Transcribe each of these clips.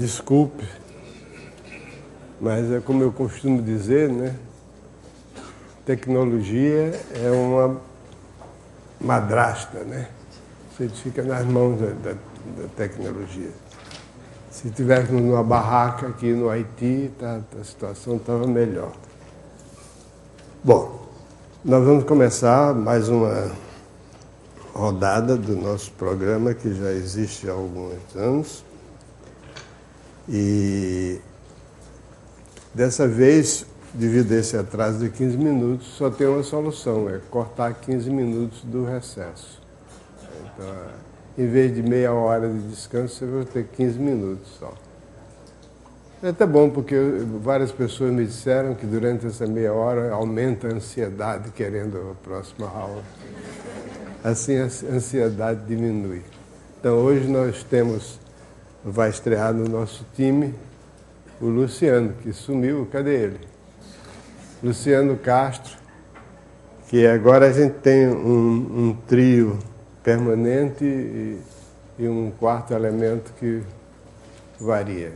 Desculpe, mas é como eu costumo dizer, né? Tecnologia é uma madrasta, né? Você fica nas mãos da tecnologia. Se estivéssemos numa barraca aqui no Haiti, a situação estava melhor. Bom, nós vamos começar mais uma rodada do nosso programa, que já existe há alguns anos. E dessa vez, devido a esse atraso de 15 minutos, só tem uma solução, é cortar 15 minutos do recesso. Então, em vez de meia hora de descanso, você vai ter 15 minutos só. É até bom, porque várias pessoas me disseram que durante essa meia hora aumenta a ansiedade querendo a próxima aula. Assim a ansiedade diminui. Então hoje nós vai estrear no nosso time o Luciano, que sumiu, cadê ele? Luciano Castro, que agora a gente tem um trio permanente e um quarto elemento que varia.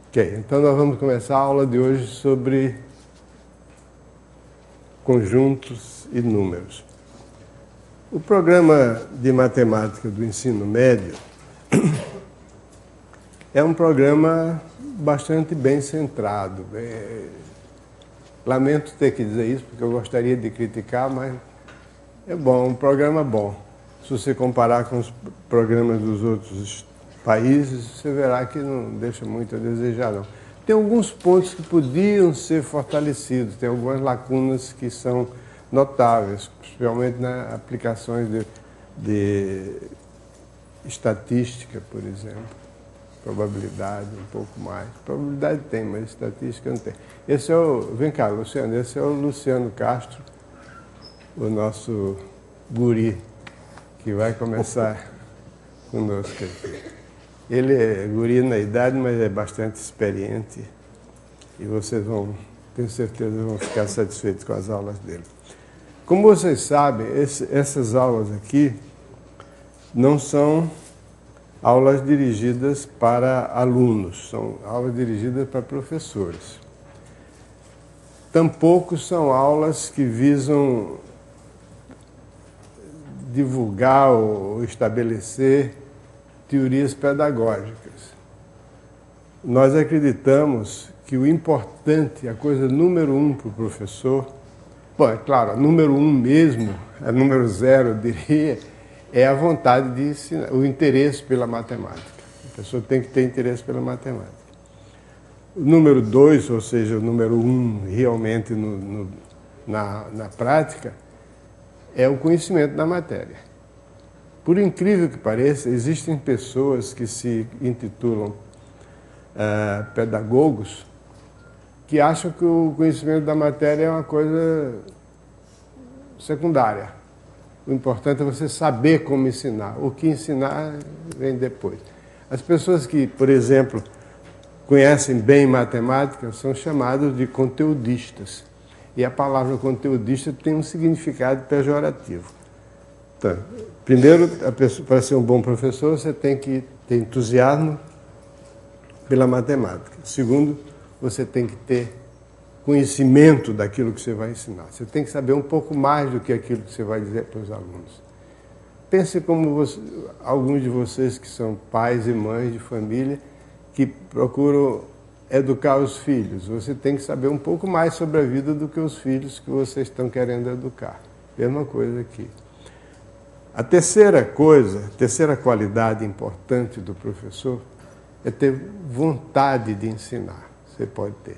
Ok, então nós vamos começar a aula de hoje sobre conjuntos e números. O programa de matemática do ensino médio é um programa bastante bem centrado. Lamento ter que dizer isso, porque eu gostaria de criticar, mas é bom, um programa bom. Se você comparar com os programas dos outros países, você verá que não deixa muito a desejar, não. Tem alguns pontos que podiam ser fortalecidos, tem algumas lacunas que são notáveis, principalmente nas aplicações de estatística, por exemplo. Probabilidade, um pouco mais. Probabilidade tem, mas estatística não tem. Vem cá, Luciano, esse é o Luciano Castro, o nosso guri, que vai começar conosco aqui. Ele é guri na idade, mas é bastante experiente e vocês tenho certeza, vão ficar satisfeitos com as aulas dele. Como vocês sabem, essas aulas aqui não são aulas dirigidas para alunos, são aulas dirigidas para professores. Tampouco são aulas que visam divulgar ou estabelecer teorias pedagógicas. Nós acreditamos que o importante, a coisa número 1 para o professor, bom, é claro, a número 1 mesmo, a número 0, eu diria, é a vontade de ensinar, o interesse pela matemática. A pessoa tem que ter interesse pela matemática. O número 2, ou seja, o número 1 realmente na prática, é o conhecimento da matéria. Por incrível que pareça, existem pessoas que se intitulam pedagogos que acham que o conhecimento da matéria é uma coisa secundária. O importante é você saber como ensinar. O que ensinar vem depois. As pessoas que, por exemplo, conhecem bem matemática são chamadas de conteudistas. E a palavra conteudista tem um significado pejorativo. Então, primeiro, para ser um bom professor, você tem que ter entusiasmo pela matemática. Segundo, você tem que ter conhecimento daquilo que você vai ensinar. Você tem que saber um pouco mais do que aquilo que você vai dizer para os alunos. Pense como alguns de vocês que são pais e mães de família que procuram educar os filhos. Você tem que saber um pouco mais sobre a vida do que os filhos que vocês estão querendo educar. Mesma coisa aqui. A terceira qualidade importante do professor é ter vontade de ensinar. Você pode ter.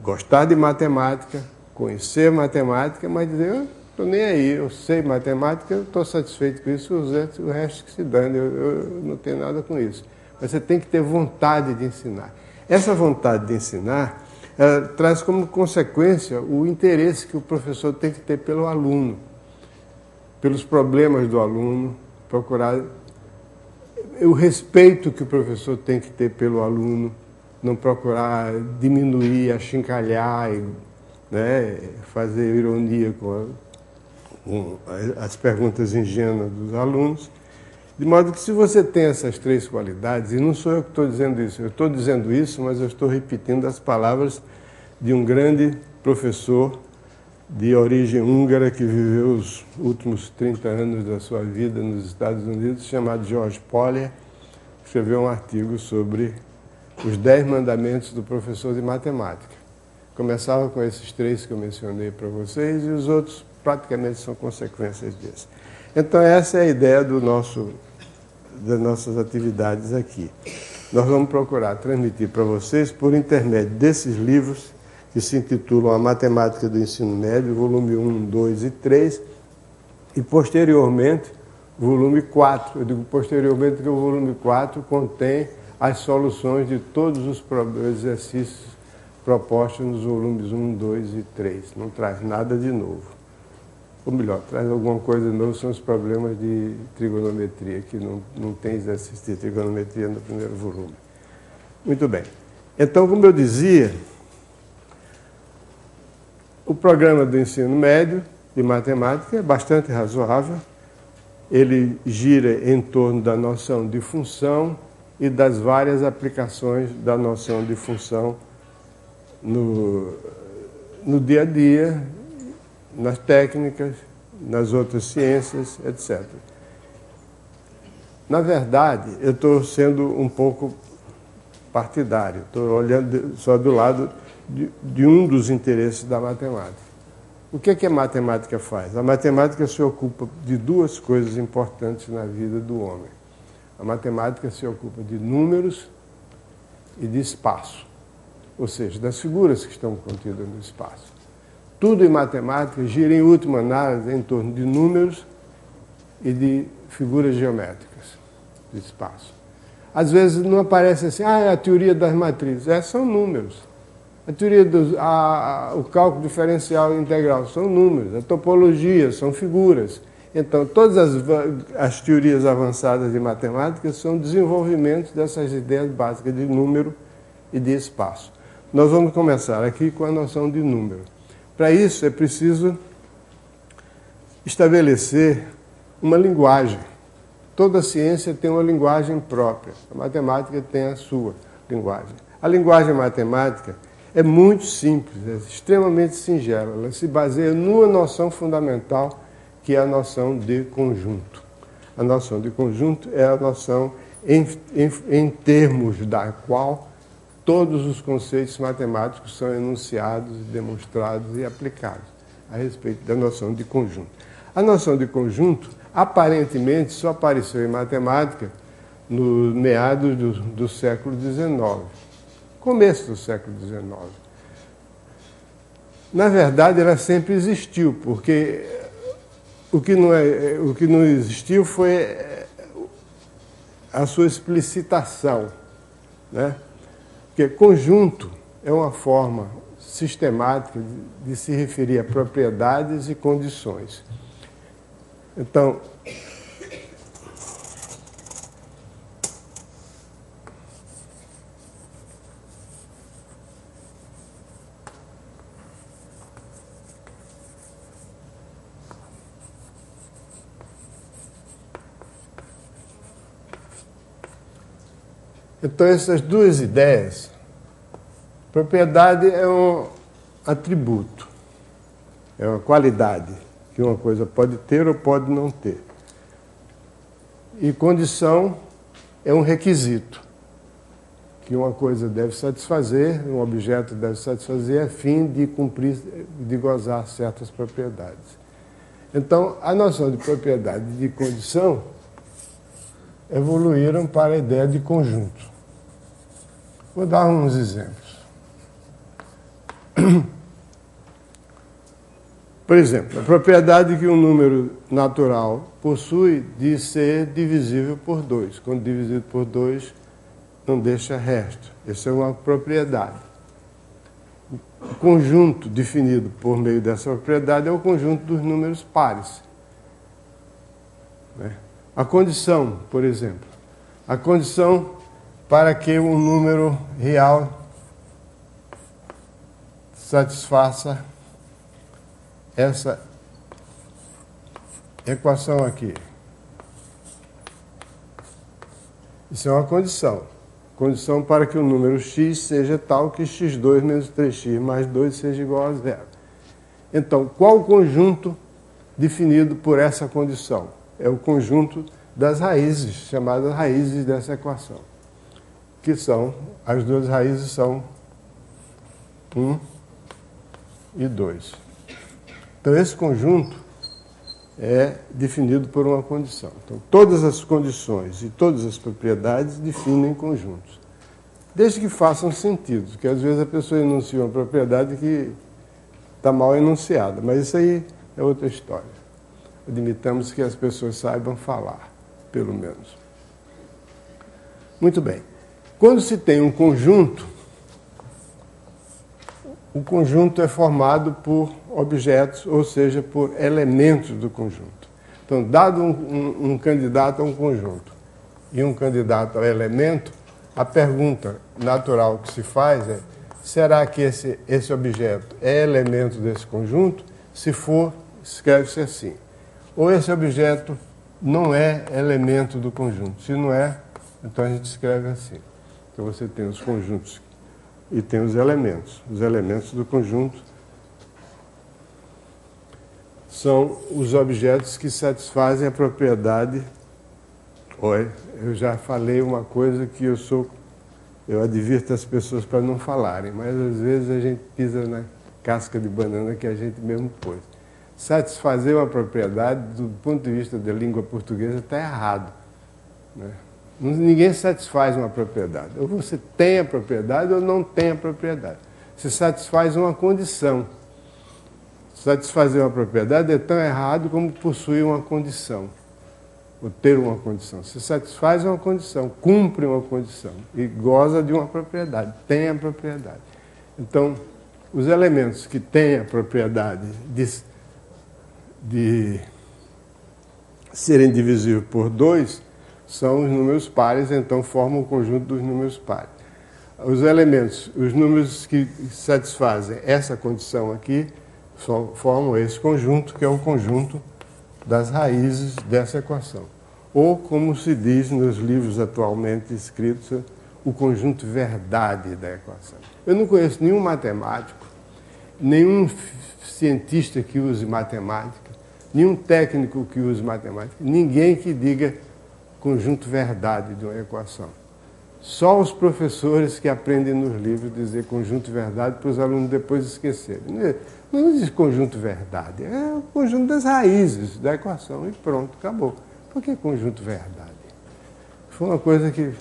Gostar de matemática, conhecer matemática, mas dizer, eu estou nem aí, eu sei matemática, eu estou satisfeito com isso, o resto que se dane, eu não tenho nada com isso. Mas você tem que ter vontade de ensinar. Essa vontade de ensinar traz como consequência o interesse que o professor tem que ter pelo aluno, pelos problemas do aluno, procurar o respeito que o professor tem que ter pelo aluno, não procurar diminuir, achincalhar, né, fazer ironia com as perguntas ingênuas dos alunos. De modo que se você tem essas três qualidades, e não sou eu que estou dizendo isso, eu estou dizendo isso, mas eu estou repetindo as palavras de um grande professor de origem húngara que viveu os últimos 30 anos da sua vida nos Estados Unidos, chamado George Polyer, que escreveu um artigo sobre os 10 mandamentos do professor de matemática. Começava com esses três que eu mencionei para vocês e os outros praticamente são consequências desses. Então essa é a ideia das nossas atividades aqui. Nós vamos procurar transmitir para vocês, por intermédio desses livros, que se intitulam A Matemática do Ensino Médio, volume 1, 2 e 3, e posteriormente, volume 4. Eu digo posteriormente porque o volume 4 contém as soluções de todos os exercícios propostos nos volumes 1, 2 e 3. Não traz nada de novo. Ou melhor, traz alguma coisa de novo, são os problemas de trigonometria, que não tem exercício de trigonometria no primeiro volume. Muito bem. Então, como eu dizia, o programa do ensino médio de matemática é bastante razoável. Ele gira em torno da noção de função e das várias aplicações da noção de função no dia a dia, nas técnicas, nas outras ciências, etc. Na verdade, eu estou sendo um pouco partidário, estou olhando só do lado de um dos interesses da matemática. O que é que a matemática faz? A matemática se ocupa de duas coisas importantes na vida do homem. A matemática se ocupa de números e de espaço, ou seja, das figuras que estão contidas no espaço. Tudo em matemática gira, em última análise, em torno de números e de figuras geométricas de espaço. Às vezes não aparece assim, é a teoria das matrizes. São números. A teoria o cálculo diferencial integral são números. A topologia são figuras. Então, todas as teorias avançadas de matemática são desenvolvimentos dessas ideias básicas de número e de espaço. Nós vamos começar aqui com a noção de número. Para isso, é preciso estabelecer uma linguagem. Toda ciência tem uma linguagem própria. A matemática tem a sua linguagem. A linguagem matemática é muito simples, é extremamente singela. Ela se baseia numa noção fundamental, que é a noção de conjunto. A noção de conjunto é a noção em termos da qual todos os conceitos matemáticos são enunciados, demonstrados e aplicados a respeito da noção de conjunto. A noção de conjunto, aparentemente, só apareceu em matemática no meados do século XIX, começo do século XIX. Na verdade, ela sempre existiu, porque o que não existiu foi a sua explicitação, né? Porque conjunto é uma forma sistemática de se referir a propriedades e condições. Então, essas duas ideias, propriedade é um atributo, é uma qualidade que uma coisa pode ter ou pode não ter. E condição é um requisito que uma coisa deve satisfazer, um objeto deve satisfazer a fim de cumprir, de gozar certas propriedades. Então, a noção de propriedade e de condição evoluíram para a ideia de conjunto. Vou dar uns exemplos. Por exemplo, a propriedade que um número natural possui de ser divisível por 2. Quando dividido por 2, não deixa resto. Essa é uma propriedade. O conjunto definido por meio dessa propriedade é o conjunto dos números pares. A condição, por exemplo. A condição para que um número real satisfaça essa equação aqui. Isso é uma condição. Condição para que o número x seja tal que x2 menos 3x mais 2 seja igual a zero. Então, qual o conjunto definido por essa condição? É o conjunto das raízes, chamadas raízes dessa equação. Que são, as duas raízes são 1 e 2. Então, esse conjunto é definido por uma condição. Então, todas as condições e todas as propriedades definem conjuntos. Desde que façam sentido, porque às vezes a pessoa enuncia uma propriedade que está mal enunciada, mas isso aí é outra história. Admitamos que as pessoas saibam falar, pelo menos. Muito bem. Quando se tem um conjunto, o conjunto é formado por objetos, ou seja, por elementos do conjunto. Então, dado um candidato a um conjunto e um candidato ao elemento, a pergunta natural que se faz é: será que esse objeto é elemento desse conjunto? Se for, escreve-se assim. Ou esse objeto não é elemento do conjunto. Se não é, então a gente escreve assim. Então você tem os conjuntos e tem os elementos. Os elementos do conjunto são os objetos que satisfazem a propriedade. Olha, eu já falei uma coisa que eu advirto as pessoas para não falarem, mas às vezes a gente pisa na casca de banana que a gente mesmo pôs. Satisfazer uma propriedade, do ponto de vista da língua portuguesa, está errado, né? Ninguém satisfaz uma propriedade. Ou você tem a propriedade ou não tem a propriedade. Você satisfaz uma condição. Satisfazer uma propriedade é tão errado como possuir uma condição, ou ter uma condição. Você satisfaz uma condição, cumpre uma condição e goza de uma propriedade, tem a propriedade. Então, os elementos que têm a propriedade de serem divisíveis por 2 são os números pares, então formam o conjunto dos números pares. Os elementos, os números que satisfazem essa condição aqui, formam esse conjunto, que é o conjunto das raízes dessa equação. Ou, como se diz nos livros atualmente escritos, o conjunto verdade da equação. Eu não conheço nenhum matemático, nenhum cientista que use matemática, nenhum técnico que use matemática, ninguém que diga conjunto verdade de uma equação. Só os professores que aprendem nos livros dizer conjunto verdade para os alunos depois esquecerem. Não existe conjunto verdade, é o conjunto das raízes da equação e pronto, acabou. Por que conjunto verdade? Foi uma coisa que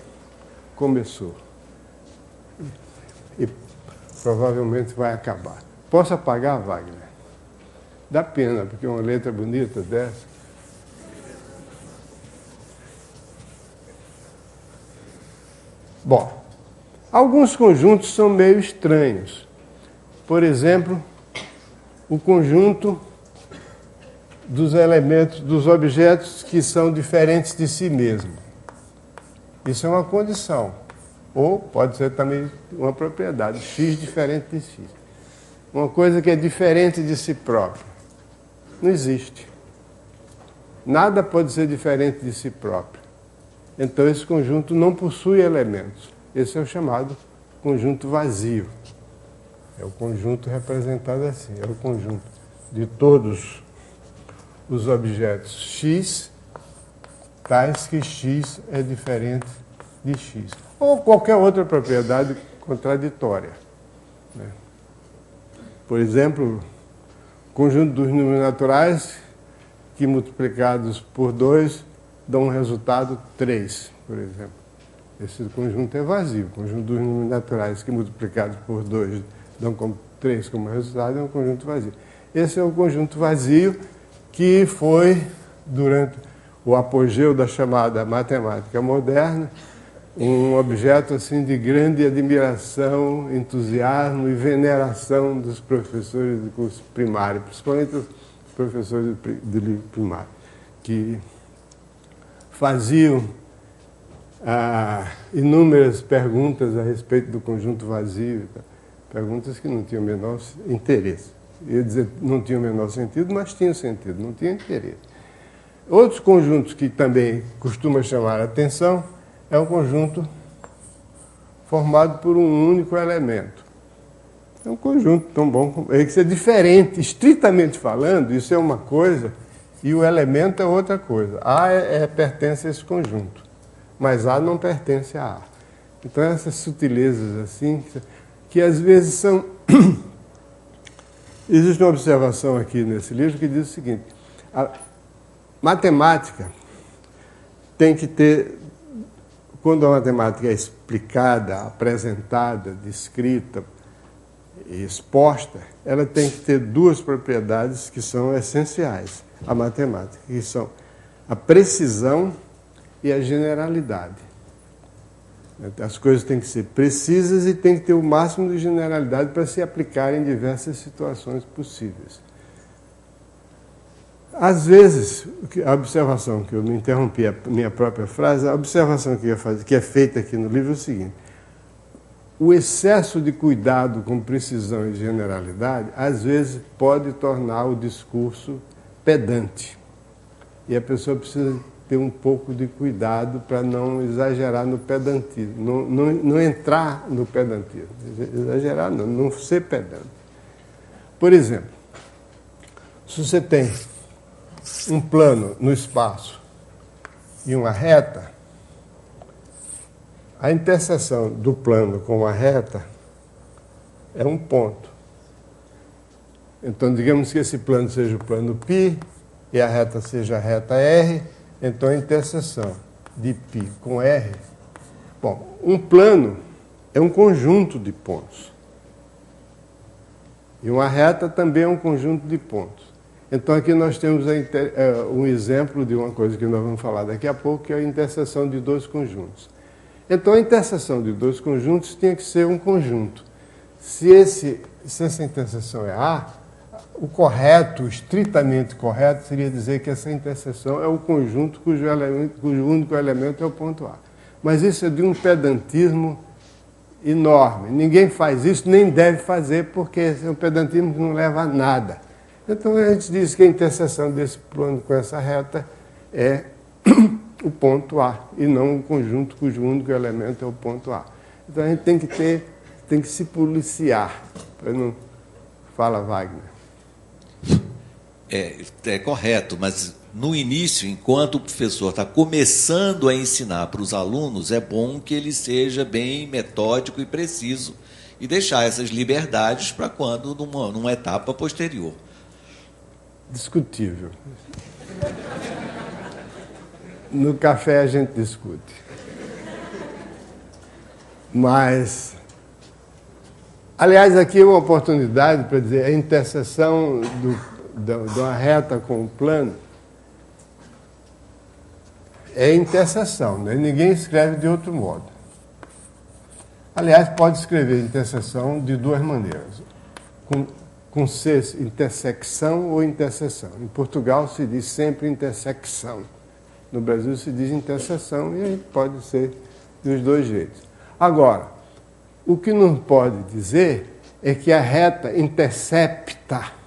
começou e provavelmente vai acabar. Posso apagar, Wagner? Dá pena, porque uma letra bonita dessa. Bom, alguns conjuntos são meio estranhos. Por exemplo, o conjunto dos elementos, dos objetos que são diferentes de si mesmo. Isso é uma condição. Ou pode ser também uma propriedade, x diferente de x. Uma coisa que é diferente de si própria. Não existe. Nada pode ser diferente de si próprio. Então esse conjunto não possui elementos. Esse é o chamado conjunto vazio. É o conjunto representado assim. É o conjunto de todos os objetos x, tais que x é diferente de x. Ou qualquer outra propriedade contraditória, né? Por exemplo, o conjunto dos números naturais que multiplicados por 2 dão um resultado 3, por exemplo. Esse conjunto é vazio. O conjunto dos números naturais que multiplicados por 2 dão 3 como resultado é um conjunto vazio. Esse é o conjunto vazio que foi, durante o apogeu da chamada matemática moderna, um objeto assim de grande admiração, entusiasmo e veneração dos professores do curso primário, principalmente os professores do livro primário, que faziam inúmeras perguntas a respeito do conjunto vazio, perguntas que não tinham o menor interesse. Eu ia dizer não tinham o menor sentido, mas tinham sentido, não tinham interesse. Outros conjuntos que também costumam chamar a atenção é um conjunto formado por um único elemento. É um conjunto tão bom como... É que ser diferente, estritamente falando, isso é uma coisa e o elemento é outra coisa. A pertence a esse conjunto, mas A não pertence a A. Então essas sutilezas assim, que às vezes são... Existe uma observação aqui nesse livro que diz o seguinte: a matemática tem que ter, quando a matemática é explicada, apresentada, descrita e exposta, ela tem que ter duas propriedades que são essenciais à matemática, que são a precisão e a generalidade. As coisas têm que ser precisas e têm que ter o máximo de generalidade para se aplicar em diversas situações possíveis. Às vezes, a observação, que eu me interrompi a minha própria frase, a observação que eu ia fazer, que é feita aqui no livro é o seguinte: o excesso de cuidado com precisão e generalidade, às vezes, pode tornar o discurso pedante. E a pessoa precisa ter um pouco de cuidado para não exagerar no pedantismo, não entrar no pedantismo. Exagerar não ser pedante. Por exemplo, se você tem um plano no espaço e uma reta, a interseção do plano com a reta é um ponto. Então, digamos que esse plano seja o plano π e a reta seja a reta R, então a interseção de π com R... Bom, um plano é um conjunto de pontos. E uma reta também é um conjunto de pontos. Então aqui nós temos um exemplo de uma coisa que nós vamos falar daqui a pouco, que é a interseção de dois conjuntos. Então a interseção de dois conjuntos tinha que ser um conjunto. Se essa interseção é A, o correto, o estritamente correto, seria dizer que essa interseção é o conjunto cujo único elemento é o ponto A. Mas isso é de um pedantismo enorme. Ninguém faz isso, nem deve fazer, porque é um pedantismo que não leva a nada. Então a gente diz que a interseção desse plano com essa reta é o ponto A, e não um conjunto cujo único elemento é o ponto A. Então a gente tem que se policiar, para não... Fala, Wagner. É correto, mas no início, enquanto o professor está começando a ensinar para os alunos, é bom que ele seja bem metódico e preciso e deixar essas liberdades para quando numa etapa posterior. Discutível. No café a gente discute. Mas, aliás, aqui é uma oportunidade para dizer a interseção de uma reta com o plano é interseção, né? Ninguém escreve de outro modo. Aliás, pode escrever interseção de duas maneiras. Com C, intersecção ou interseção. Em Portugal se diz sempre intersecção. No Brasil se diz interseção e aí pode ser dos dois jeitos. Agora, o que não pode dizer é que a reta intercepta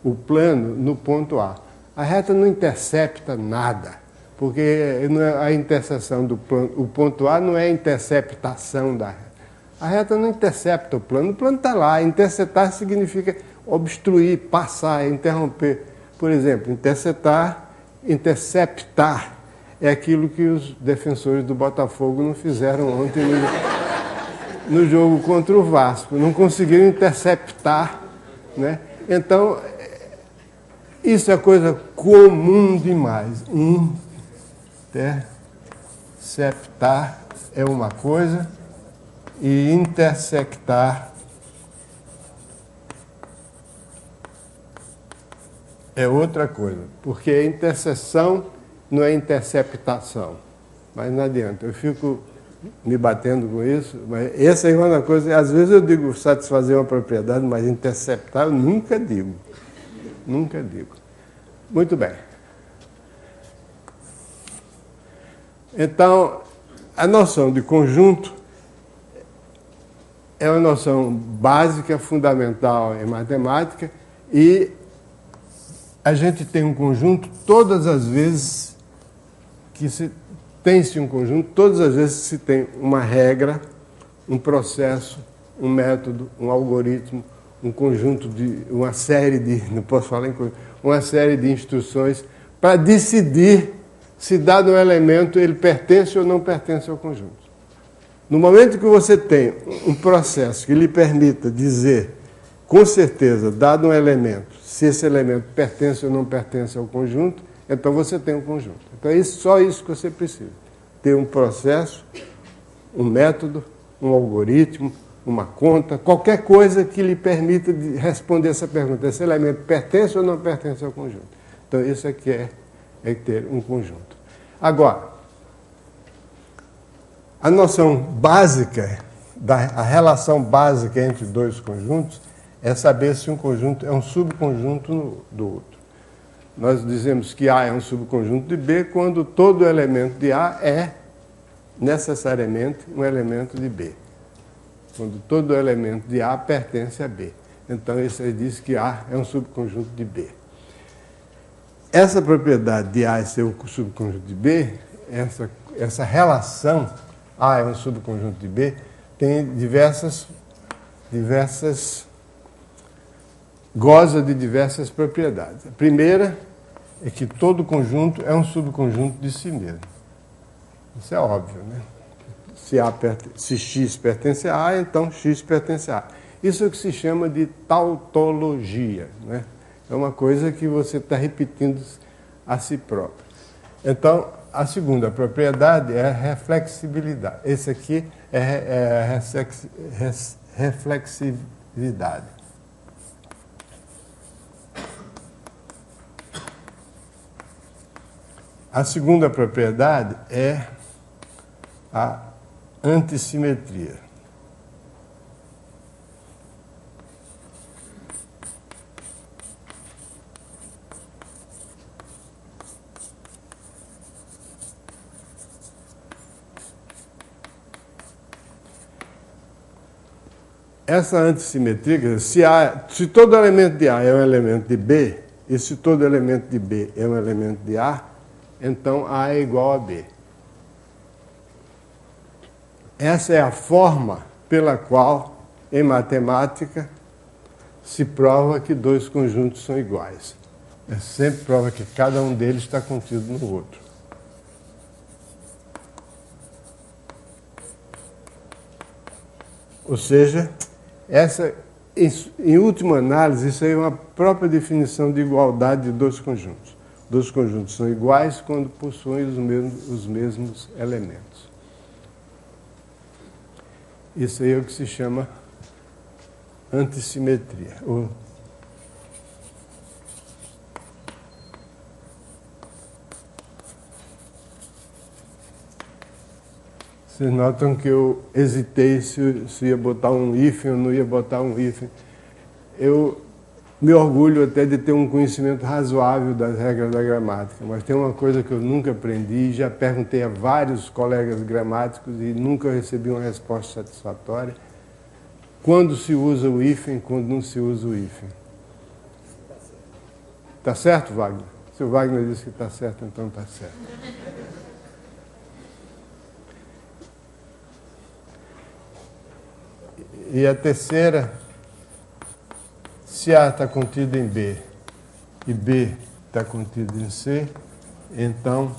o plano no ponto A. A reta não intercepta nada, porque a interseção do plano, o ponto A não é a interceptação da reta. A reta não intercepta o plano está lá. Interceptar significa obstruir, passar, interromper. Por exemplo, interceptar é aquilo que os defensores do Botafogo não fizeram ontem no jogo contra o Vasco. Não conseguiram interceptar, né? Então, isso é coisa comum demais. Interceptar é uma coisa e intersectar é outra coisa, porque a interseção não é interceptação. Mas não adianta, eu fico me batendo com isso, mas essa é uma coisa, às vezes eu digo satisfazer uma propriedade, mas interceptar eu nunca digo. Nunca digo. Muito bem. Então, a noção de conjunto é uma noção básica, fundamental em matemática, e a gente tem um conjunto todas as vezes que se tem-se um conjunto todas as vezes que se tem uma regra, um processo, um método, um algoritmo, um conjunto de, uma série de, não posso falar em coisa, uma série de instruções para decidir se dado um elemento ele pertence ou não pertence ao conjunto. No momento que você tem um processo que lhe permita dizer com certeza, dado um elemento, se esse elemento pertence ou não pertence ao conjunto, então você tem um conjunto. Então é só isso que você precisa. Ter um processo, um método, um algoritmo, uma conta, qualquer coisa que lhe permita responder essa pergunta. Esse elemento pertence ou não pertence ao conjunto? Então isso aqui é ter um conjunto. Agora, a noção básica, a relação básica entre dois conjuntos, é saber se um conjunto é um subconjunto do outro. Nós dizemos que A é um subconjunto de B quando todo elemento de A é necessariamente um elemento de B. Quando todo elemento de A pertence a B. Então, isso aí diz que A é um subconjunto de B. Essa propriedade de A ser um subconjunto de B, essa relação A é um subconjunto de B, tem goza de diversas propriedades. A primeira é que todo conjunto é um subconjunto de si mesmo. Isso é óbvio, né? Se X pertence a A, então X pertence a A. Isso é o que se chama de tautologia, né? É uma coisa que você está repetindo a si próprio. Então, a segunda propriedade é a reflexibilidade. Esse aqui é a reflexividade. A segunda propriedade é a antissimetria. Essa antissimetria, quer dizer, se todo elemento de A é um elemento de B, e se todo elemento de B é um elemento de A, então A é igual a B. Essa é a forma pela qual, em matemática, se prova que dois conjuntos são iguais. É sempre prova que cada um deles está contido no outro. Ou seja, em última análise, isso aí é uma própria definição de igualdade de dois conjuntos. Dois conjuntos são iguais quando possuem os mesmos elementos. Isso aí é o que se chama antissimetria. Vocês notam que eu hesitei se ia botar um hífen ou não ia botar um hífen. Eu me orgulho até de ter um conhecimento razoável das regras da gramática, mas tem uma coisa que eu nunca aprendi, já perguntei a vários colegas gramáticos e nunca recebi uma resposta satisfatória. Quando se usa o hífen, quando não se usa o hífen. Está certo, Wagner? Se o Wagner disse que está certo, então está certo. E a terceira, se A está contido em B e B está contido em C, então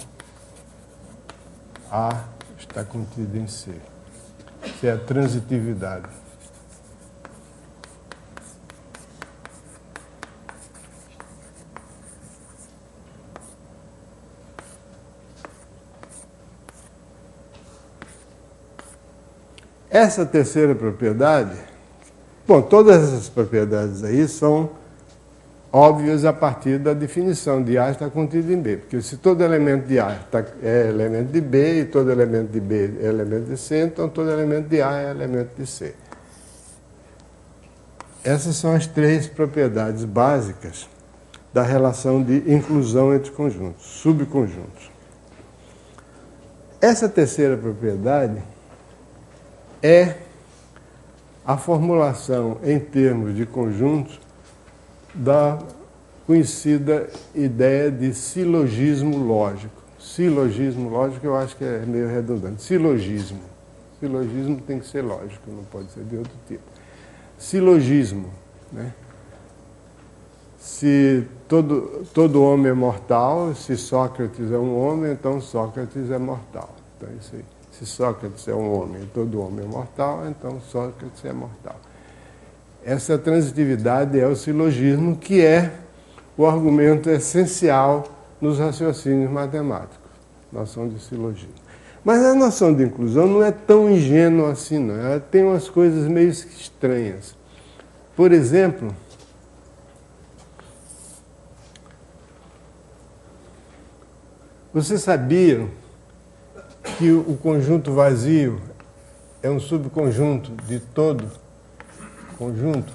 A está contido em C. Isso é a transitividade. Essa terceira propriedade, bom, todas essas propriedades aí são óbvias a partir da definição de A está contido em B, porque se todo elemento de A é elemento de B e todo elemento de B é elemento de C, então todo elemento de A é elemento de C. Essas são as três propriedades básicas da relação de inclusão entre conjuntos, subconjuntos. Essa terceira propriedade é a formulação em termos de conjuntos da conhecida ideia de silogismo lógico. Silogismo lógico eu acho que é meio redundante. Silogismo. Silogismo tem que ser lógico, não pode ser de outro tipo. Silogismo, né? Se todo homem é mortal, se Sócrates é um homem, então Sócrates é mortal. Então, isso aí. Se Sócrates é um homem e todo homem é mortal, então Sócrates é mortal. Essa transitividade é o silogismo, que é o argumento essencial nos raciocínios matemáticos, noção de silogismo. Mas a noção de inclusão não é tão ingênua assim, não. Ela tem umas coisas meio estranhas. Por exemplo, vocês sabiam que o conjunto vazio é um subconjunto de todo conjunto?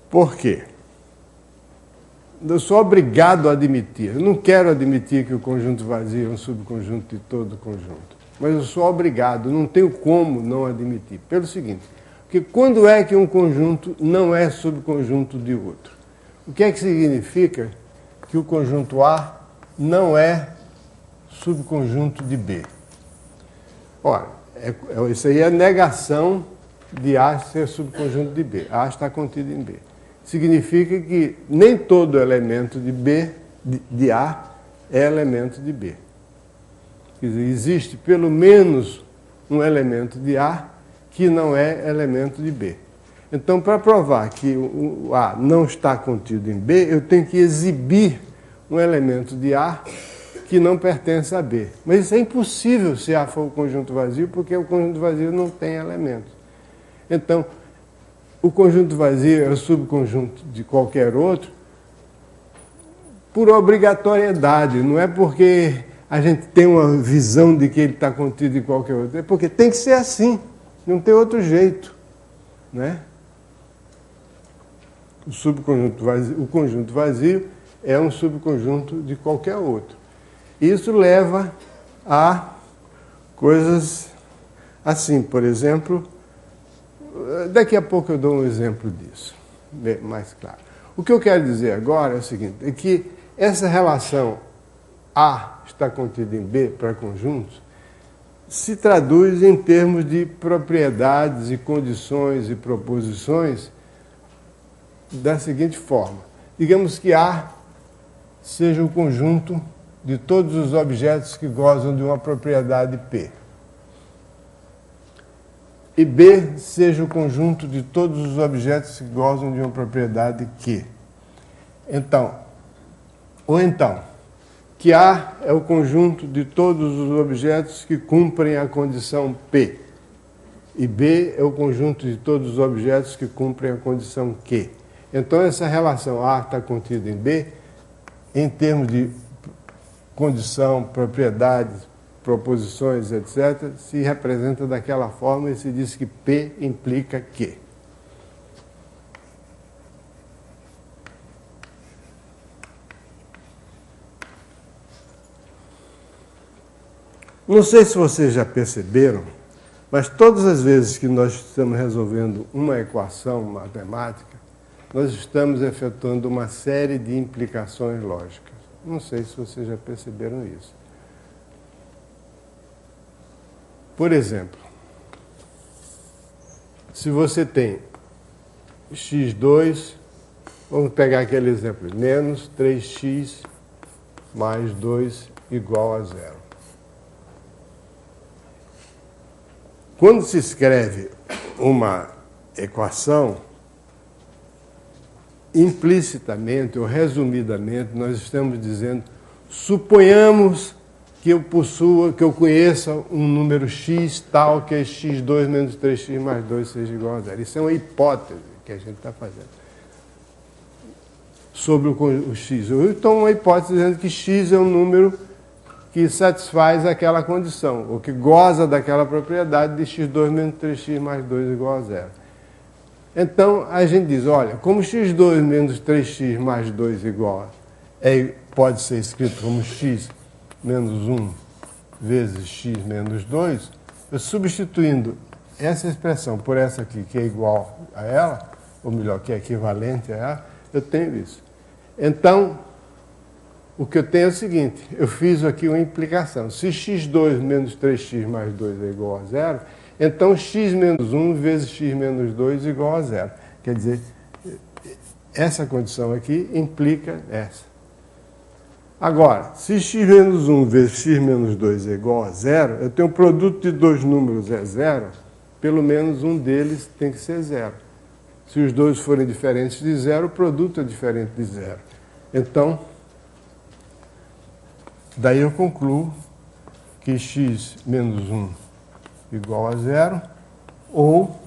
Por quê? Eu sou obrigado a admitir, eu não quero admitir que o conjunto vazio é um subconjunto de todo conjunto, mas eu sou obrigado, não tenho como não admitir. Pelo seguinte, porque quando é que um conjunto não é subconjunto de outro? O que é que significa que o conjunto A não é subconjunto de B? Ora, isso aí é a negação de A ser subconjunto de B. A está contido em B. Significa que nem todo elemento de B, de A, é elemento de B. Quer dizer, existe pelo menos um elemento de A que não é elemento de B. Então, para provar que o A não está contido em B, eu tenho que exibir um elemento de A que não pertence a B. Mas isso é impossível se A for o conjunto vazio, porque o conjunto vazio não tem elementos. Então, o conjunto vazio é o subconjunto de qualquer outro por obrigatoriedade, não é porque a gente tem uma visão de que ele está contido em qualquer outro, é porque tem que ser assim, não tem outro jeito, né? O conjunto vazio é um subconjunto de qualquer outro. Isso leva a coisas assim, por exemplo, daqui a pouco eu dou um exemplo disso, mais claro. O que eu quero dizer agora é o seguinte, é que essa relação A está contida em B para conjuntos se traduz em termos de propriedades e condições e proposições da seguinte forma. Digamos que A seja o conjunto de todos os objetos que gozam de uma propriedade P. E B seja o conjunto de todos os objetos que gozam de uma propriedade Q. Então, que A é o conjunto de todos os objetos que cumprem a condição P. E B é o conjunto de todos os objetos que cumprem a condição Q. Então, essa relação A está contida em B, em termos de condição, propriedades, proposições, etc., se representa daquela forma e se diz que P implica Q. Não sei se vocês já perceberam, mas todas as vezes que nós estamos resolvendo uma equação matemática, nós estamos efetuando uma série de implicações lógicas. Não sei se vocês já perceberam isso. Por exemplo, se você tem x2, vamos pegar aquele exemplo, menos 3x mais 2 igual a 0. Quando se escreve uma equação, implicitamente ou resumidamente, nós estamos dizendo, suponhamos que eu conheça um número x tal que x2 menos 3x mais 2 seja igual a 0. Isso é uma hipótese que a gente está fazendo sobre o x. Então, uma hipótese dizendo que x é um número que satisfaz aquela condição, ou que goza daquela propriedade de x2 menos 3x mais 2 igual a 0. Então, a gente diz, olha, como x2 menos 3x mais 2 igual pode ser escrito como x menos 1 vezes x menos 2, eu substituindo essa expressão por essa aqui, que é igual a ela, ou melhor, que é equivalente a ela, eu tenho isso. Então, o que eu tenho é o seguinte, eu fiz aqui uma implicação. Se x2 menos 3x mais 2 é igual a 0, então x menos 1 vezes x menos 2 é igual a 0. Quer dizer, essa condição aqui implica essa. Agora, se x menos 1 vezes x menos 2 é igual a 0, eu tenho um produto de dois números é 0, pelo menos um deles tem que ser 0. Se os dois forem diferentes de 0, o produto é diferente de 0. Então, daí eu concluo que x menos 1 igual a 0 ou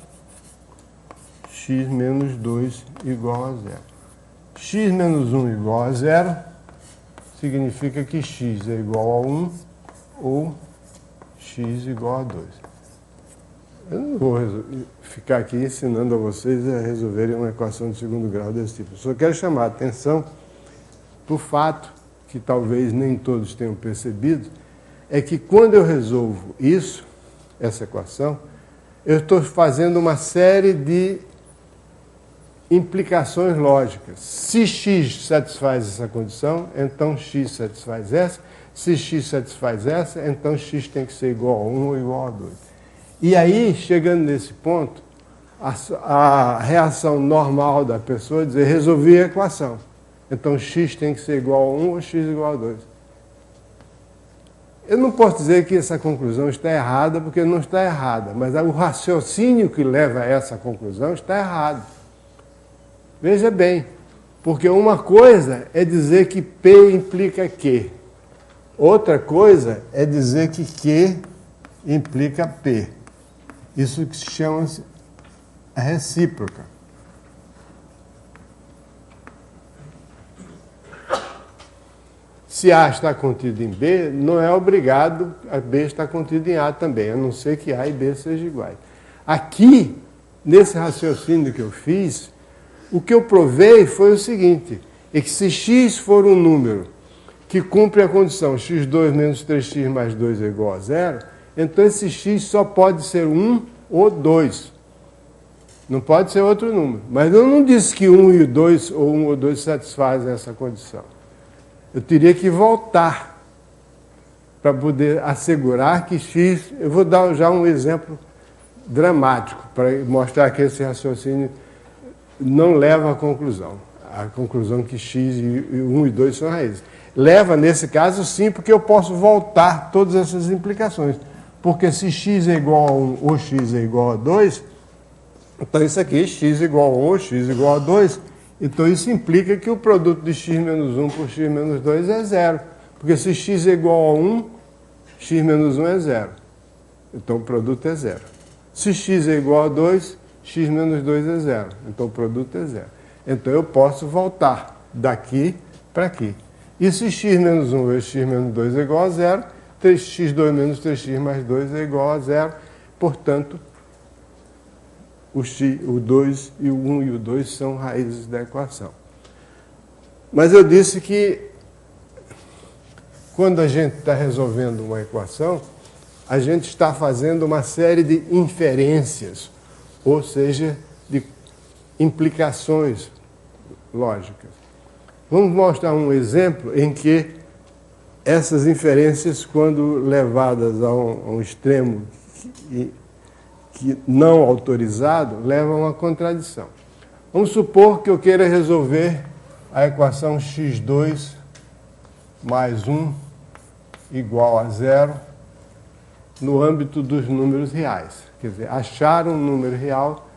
x menos 2 igual a 0. X menos 1 igual a 0 significa que x é igual a 1 ou x igual a 2. Eu não vou ficar aqui ensinando a vocês a resolverem uma equação de segundo grau desse tipo. Eu só quero chamar a atenção para o fato, que talvez nem todos tenham percebido, é que quando eu resolvo isso, essa equação, eu estou fazendo uma série de implicações lógicas. Se x satisfaz essa condição, então x satisfaz essa. Se x satisfaz essa, então x tem que ser igual a 1 ou igual a 2. E aí, chegando nesse ponto, a reação normal da pessoa é dizer, resolvi a equação. Então x tem que ser igual a 1 ou x igual a 2. Eu não posso dizer que essa conclusão está errada, porque não está errada, mas o raciocínio que leva a essa conclusão está errado. Veja bem, porque uma coisa é dizer que P implica Q. Outra coisa é dizer que Q implica P. Isso que se chama a recíproca. Se A está contido em B, não é obrigado a B estar contido em A também, a não ser que A e B sejam iguais. Aqui, nesse raciocínio que eu fiz, o que eu provei foi o seguinte, é que se x for um número que cumpre a condição x2 menos 3x mais 2 é igual a 0, então esse x só pode ser 1 ou 2. Não pode ser outro número. Mas eu não disse que 1 e 2 ou 1 ou 2 satisfazem essa condição. Eu teria que voltar para poder assegurar que x... Eu vou dar já um exemplo dramático para mostrar que esse raciocínio não leva à conclusão. A conclusão que x e 1 e 2 são raízes. Leva, nesse caso, sim, porque eu posso voltar todas essas implicações. Porque se x é igual a 1 ou x é igual a 2, então isso aqui, x igual a 1 ou x igual a 2, então isso implica que o produto de x menos 1 por x menos 2 é 0. Porque se x é igual a 1, x menos 1 é 0. Então o produto é 0. Se x é igual a 2, x menos 2 é 0. Então o produto é 0. Então eu posso voltar daqui para aqui. E se x menos 1 vezes x menos 2 é igual a 0, 3x2 menos 3x mais 2 é igual a 0. Portanto, o 2 e o 1 e o 2 são raízes da equação. Mas eu disse que quando a gente está resolvendo uma equação, a gente está fazendo uma série de inferências, ou seja, de implicações lógicas. Vamos mostrar um exemplo em que essas inferências, quando levadas a um extremo que não autorizado, levam a uma contradição. Vamos supor que eu queira resolver a equação x2 mais 1 igual a 0 no âmbito dos números reais. Quer dizer, achar um número real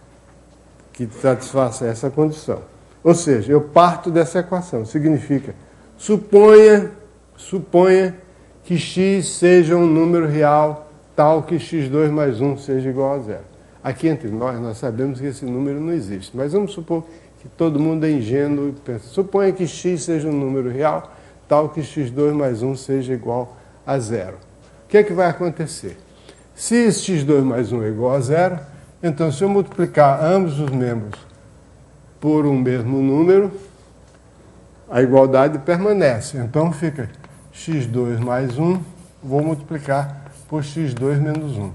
que satisfaça essa condição. Ou seja, eu parto dessa equação. Significa, suponha que x seja um número real tal que x2 mais 1 seja igual a 0. Aqui entre nós sabemos que esse número não existe, mas vamos supor que todo mundo é ingênuo e pensa, suponha que x seja um número real tal que x2 mais 1 seja igual a 0. O que é que vai acontecer? Se x2 mais 1 é igual a 0, então se eu multiplicar ambos os membros por um mesmo número, a igualdade permanece. Então fica x2 mais 1, vou multiplicar por x2 menos 1.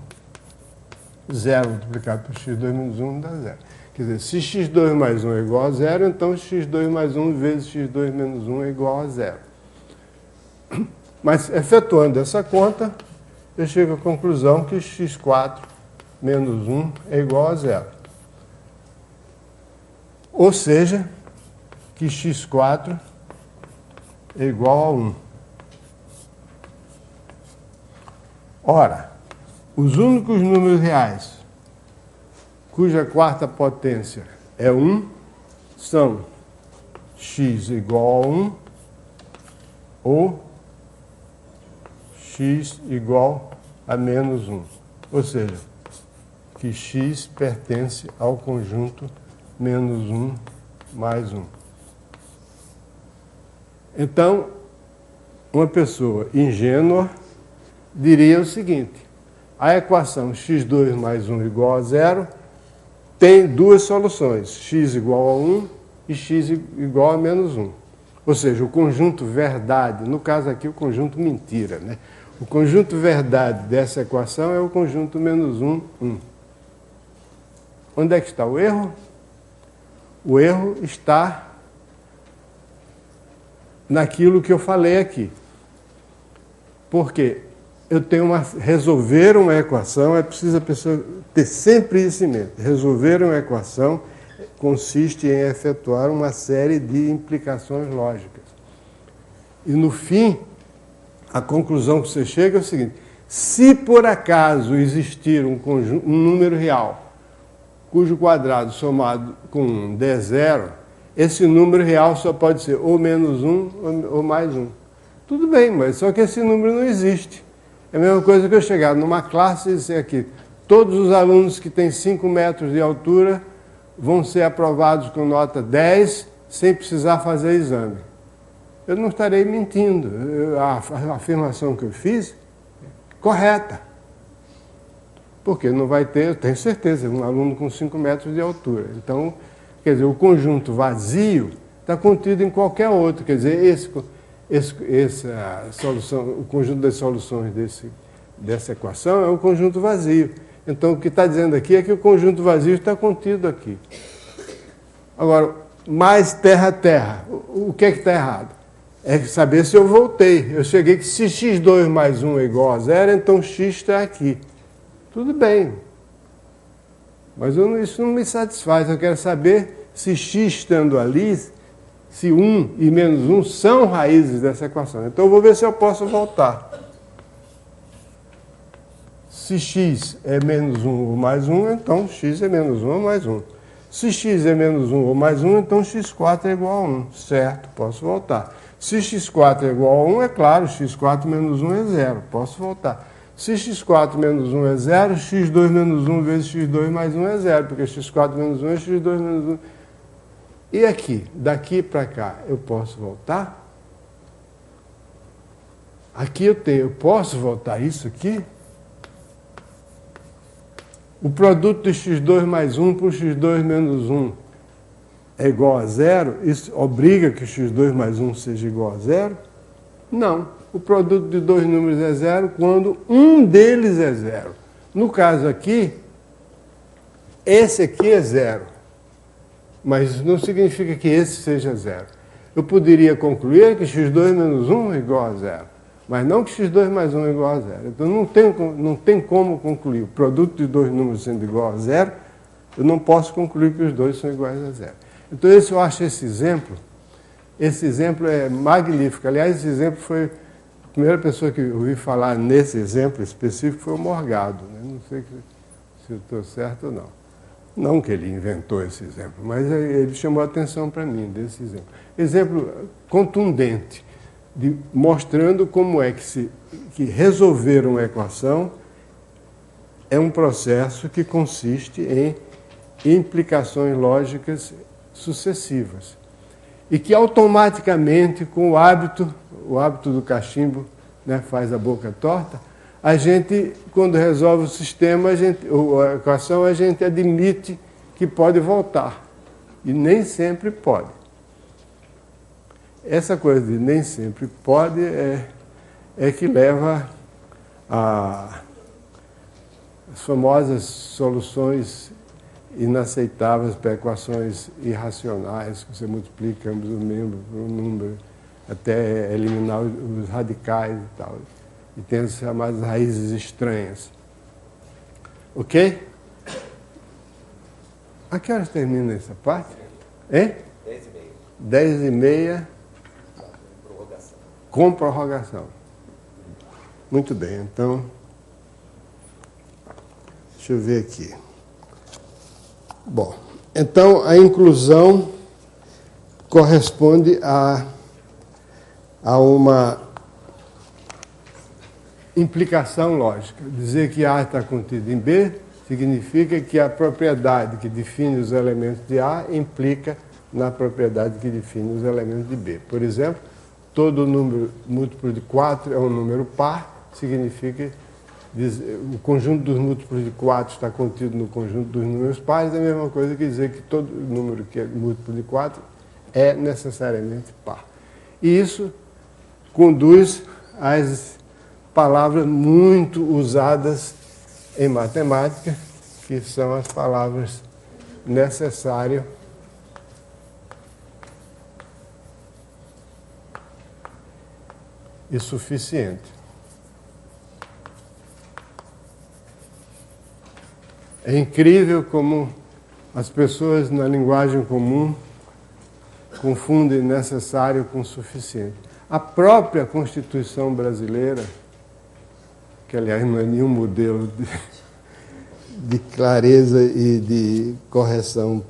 0 multiplicado por x2 menos 1 dá 0. Quer dizer, se x2 mais 1 é igual a zero, então x2 mais 1 vezes x2 menos 1 é igual a zero. Mas, efetuando essa conta, eu chego à conclusão que x4 menos 1 é igual a zero. Ou seja, que x4 é igual a 1. Ora, os únicos números reais cuja quarta potência é 1 são x igual a 1 ou x igual a menos 1. Ou seja, que x pertence ao conjunto menos 1 mais 1. Então, uma pessoa ingênua diria o seguinte: a equação x2 mais 1 igual a zero tem duas soluções, x igual a 1 e x igual a menos 1. Ou seja, o conjunto verdade, no caso aqui o conjunto mentira, né? O conjunto verdade dessa equação é o conjunto menos 1, 1. Onde é que está o erro? O erro está naquilo que eu falei aqui. Porque eu tenho resolver uma equação, é preciso a pessoa ter sempre isso em mente. Resolver uma equação consiste em efetuar uma série de implicações lógicas. E no fim, a conclusão que você chega é o seguinte: se por acaso existir um número real cujo quadrado somado com 1 der zero, esse número real só pode ser ou menos 1 ou mais 1. Tudo bem, mas só que esse número não existe. É a mesma coisa que eu chegar numa classe e dizer aqui: todos os alunos que têm 5 metros de altura vão ser aprovados com nota 10 sem precisar fazer exame. Eu não estarei mentindo. A afirmação que eu fiz é correta. Porque não vai ter, eu tenho certeza, um aluno com 5 metros de altura. Então, quer dizer, o conjunto vazio está contido em qualquer outro. Quer dizer, essa solução, o conjunto das soluções dessa equação é um conjunto vazio. Então, o que está dizendo aqui é que o conjunto vazio está contido aqui. Agora, mais terra. O que é que está errado? É saber se eu voltei. Eu cheguei que se x2 mais 1 é igual a zero, então x está aqui. Tudo bem. Mas isso não me satisfaz. Eu quero saber se x estando ali, se 1 e menos 1 são raízes dessa equação. Então eu vou ver se eu posso voltar. Se x é menos 1 ou mais 1, então x é menos 1 ou mais 1. Se x é menos 1 ou mais 1, então x4 é igual a 1. Certo, posso voltar. Se x4 é igual a 1, é claro, x4 menos 1 é zero. Posso voltar. Se x4 menos 1 é zero, x2 menos 1 vezes x2 mais 1 é zero, porque x4 menos 1 é x2 menos 1. E aqui, daqui para cá, eu posso voltar? Aqui eu posso voltar isso aqui? O produto de x2 mais 1 por x2 menos 1 é igual a zero? Isso obriga que x2 mais 1 seja igual a zero? Não. O produto de dois números é zero quando um deles é zero. No caso aqui, esse aqui é zero. Mas não significa que esse seja zero. Eu poderia concluir que x2 menos 1 é igual a zero. Mas não que x2 mais 1 é igual a zero. Então não tem como concluir. O produto de dois números sendo igual a zero, eu não posso concluir que os dois são iguais a zero. Então eu acho esse exemplo é magnífico. Aliás, esse exemplo foi... A primeira pessoa que eu ouvi falar nesse exemplo específico foi o Morgado. Né? Não sei se eu estou certo ou não. Não que ele inventou esse exemplo, mas ele chamou a atenção para mim desse exemplo. Exemplo contundente, mostrando como é que resolver uma equação é um processo que consiste em implicações lógicas sucessivas. E que automaticamente, com o hábito do cachimbo, né, faz a boca torta, a gente, quando resolve o sistema, a equação, a gente admite que pode voltar. E nem sempre pode. Essa coisa de nem sempre pode é que leva às famosas soluções inaceitáveis para equações irracionais, que você multiplica ambos os membros por um número, até eliminar os radicais e tal. E tem as chamadas raízes estranhas. Ok? A que horas termina essa parte? Hein? 10h30. 10h30. Com prorrogação. Muito bem, então... Deixa eu ver aqui. Bom, então a inclusão corresponde a uma implicação lógica. Dizer que A está contido em B significa que a propriedade que define os elementos de A implica na propriedade que define os elementos de B. Por exemplo, todo número múltiplo de 4 é um número par, significa o conjunto dos múltiplos de 4 está contido no conjunto dos números pares, é a mesma coisa que dizer que todo número que é múltiplo de 4 é necessariamente par. E isso conduz às palavras muito usadas em matemática, que são as palavras necessário e suficiente. É incrível como as pessoas na linguagem comum confundem necessário com suficiente. A própria Constituição brasileira, que aliás não é nenhum modelo de clareza e de correção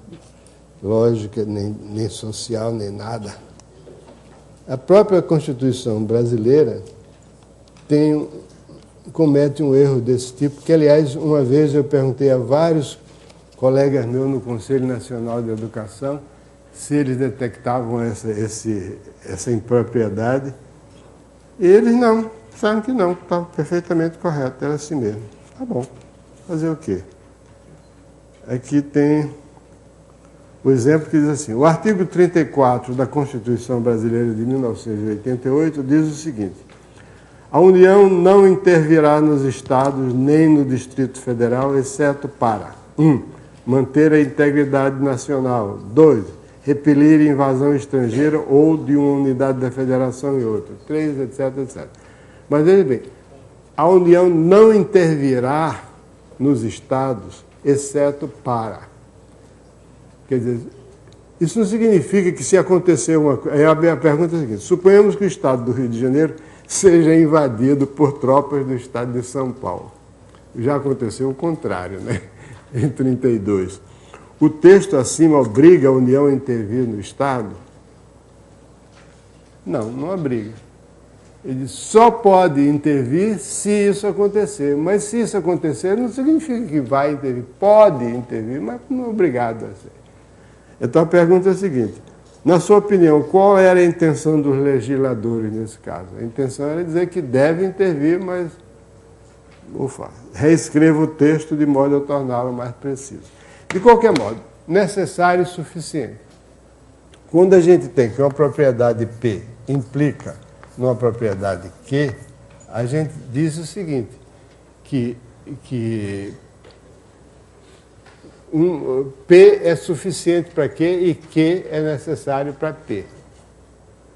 lógica, nem social, nem nada. A própria Constituição brasileira comete um erro desse tipo, que, aliás, uma vez eu perguntei a vários colegas meus no Conselho Nacional de Educação se eles detectavam essa impropriedade, e eles não, disseram que não, estava perfeitamente correto, era assim mesmo. Tá bom, fazer o quê? Aqui tem o exemplo que diz assim: o artigo 34 da Constituição Brasileira de 1988 diz o seguinte: a União não intervirá nos Estados nem no Distrito Federal, exceto para 1. Manter a integridade nacional. 2. Repelir invasão estrangeira ou de uma unidade da Federação e outra. 3, etc, etc. Mas veja bem, a União não intervirá nos Estados, exceto para. Quer dizer, isso não significa que se acontecer uma coisa... A pergunta é a seguinte: suponhamos que o Estado do Rio de Janeiro seja invadido por tropas do Estado de São Paulo. Já aconteceu o contrário, né? Em 1932. O texto acima obriga a União a intervir no Estado? Não, não obriga. Ele só pode intervir se isso acontecer. Mas se isso acontecer, não significa que vai intervir. Pode intervir, mas não é obrigado a ser. Então a pergunta é a seguinte: na sua opinião, qual era a intenção dos legisladores nesse caso? A intenção era dizer que deve intervir, mas reescreva o texto de modo a torná-lo mais preciso. De qualquer modo, necessário e suficiente. Quando a gente tem que uma propriedade P implica numa propriedade Q, a gente diz o seguinte, que P é suficiente para Q e Q é necessário para P.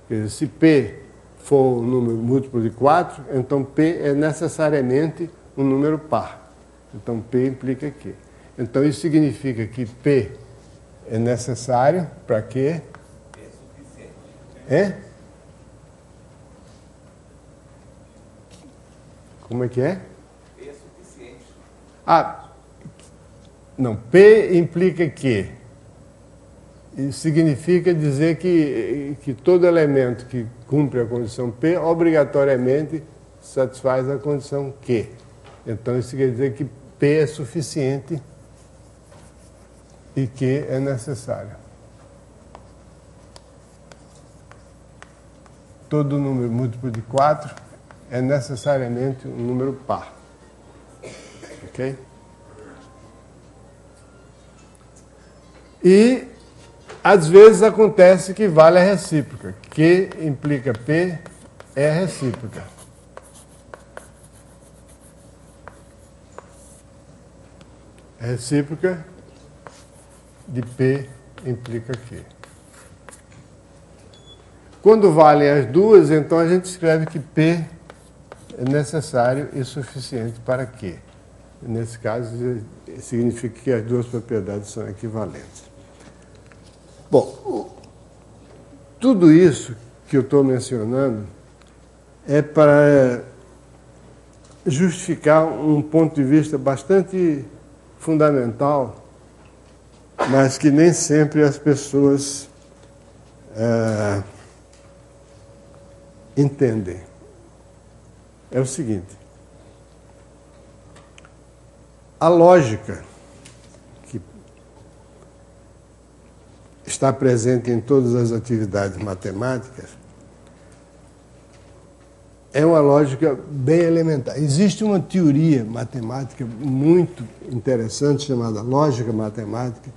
Quer dizer, se P for um número múltiplo de 4, então P é necessariamente um número par. Então P implica Q. Então isso significa que P é necessário para Q. É suficiente. É? Como é que é? P é suficiente. Não, P implica Q. Isso significa dizer que todo elemento que cumpre a condição P obrigatoriamente satisfaz a condição Q. Então isso quer dizer que P é suficiente e Q é necessário. Todo número múltiplo de 4 é necessariamente um número par. Ok? E, às vezes, acontece que vale a recíproca. Q implica P é recíproca. Recíproca de P implica Q. Quando valem as duas, então a gente escreve que P é necessário e suficiente para Q. Nesse caso, significa que as duas propriedades são equivalentes. Bom, tudo isso que eu estou mencionando é para justificar um ponto de vista bastante fundamental, mas que nem sempre as pessoas entendem. É o seguinte: a lógica que está presente em todas as atividades matemáticas é uma lógica bem elementar. Existe uma teoria matemática muito interessante chamada lógica matemática,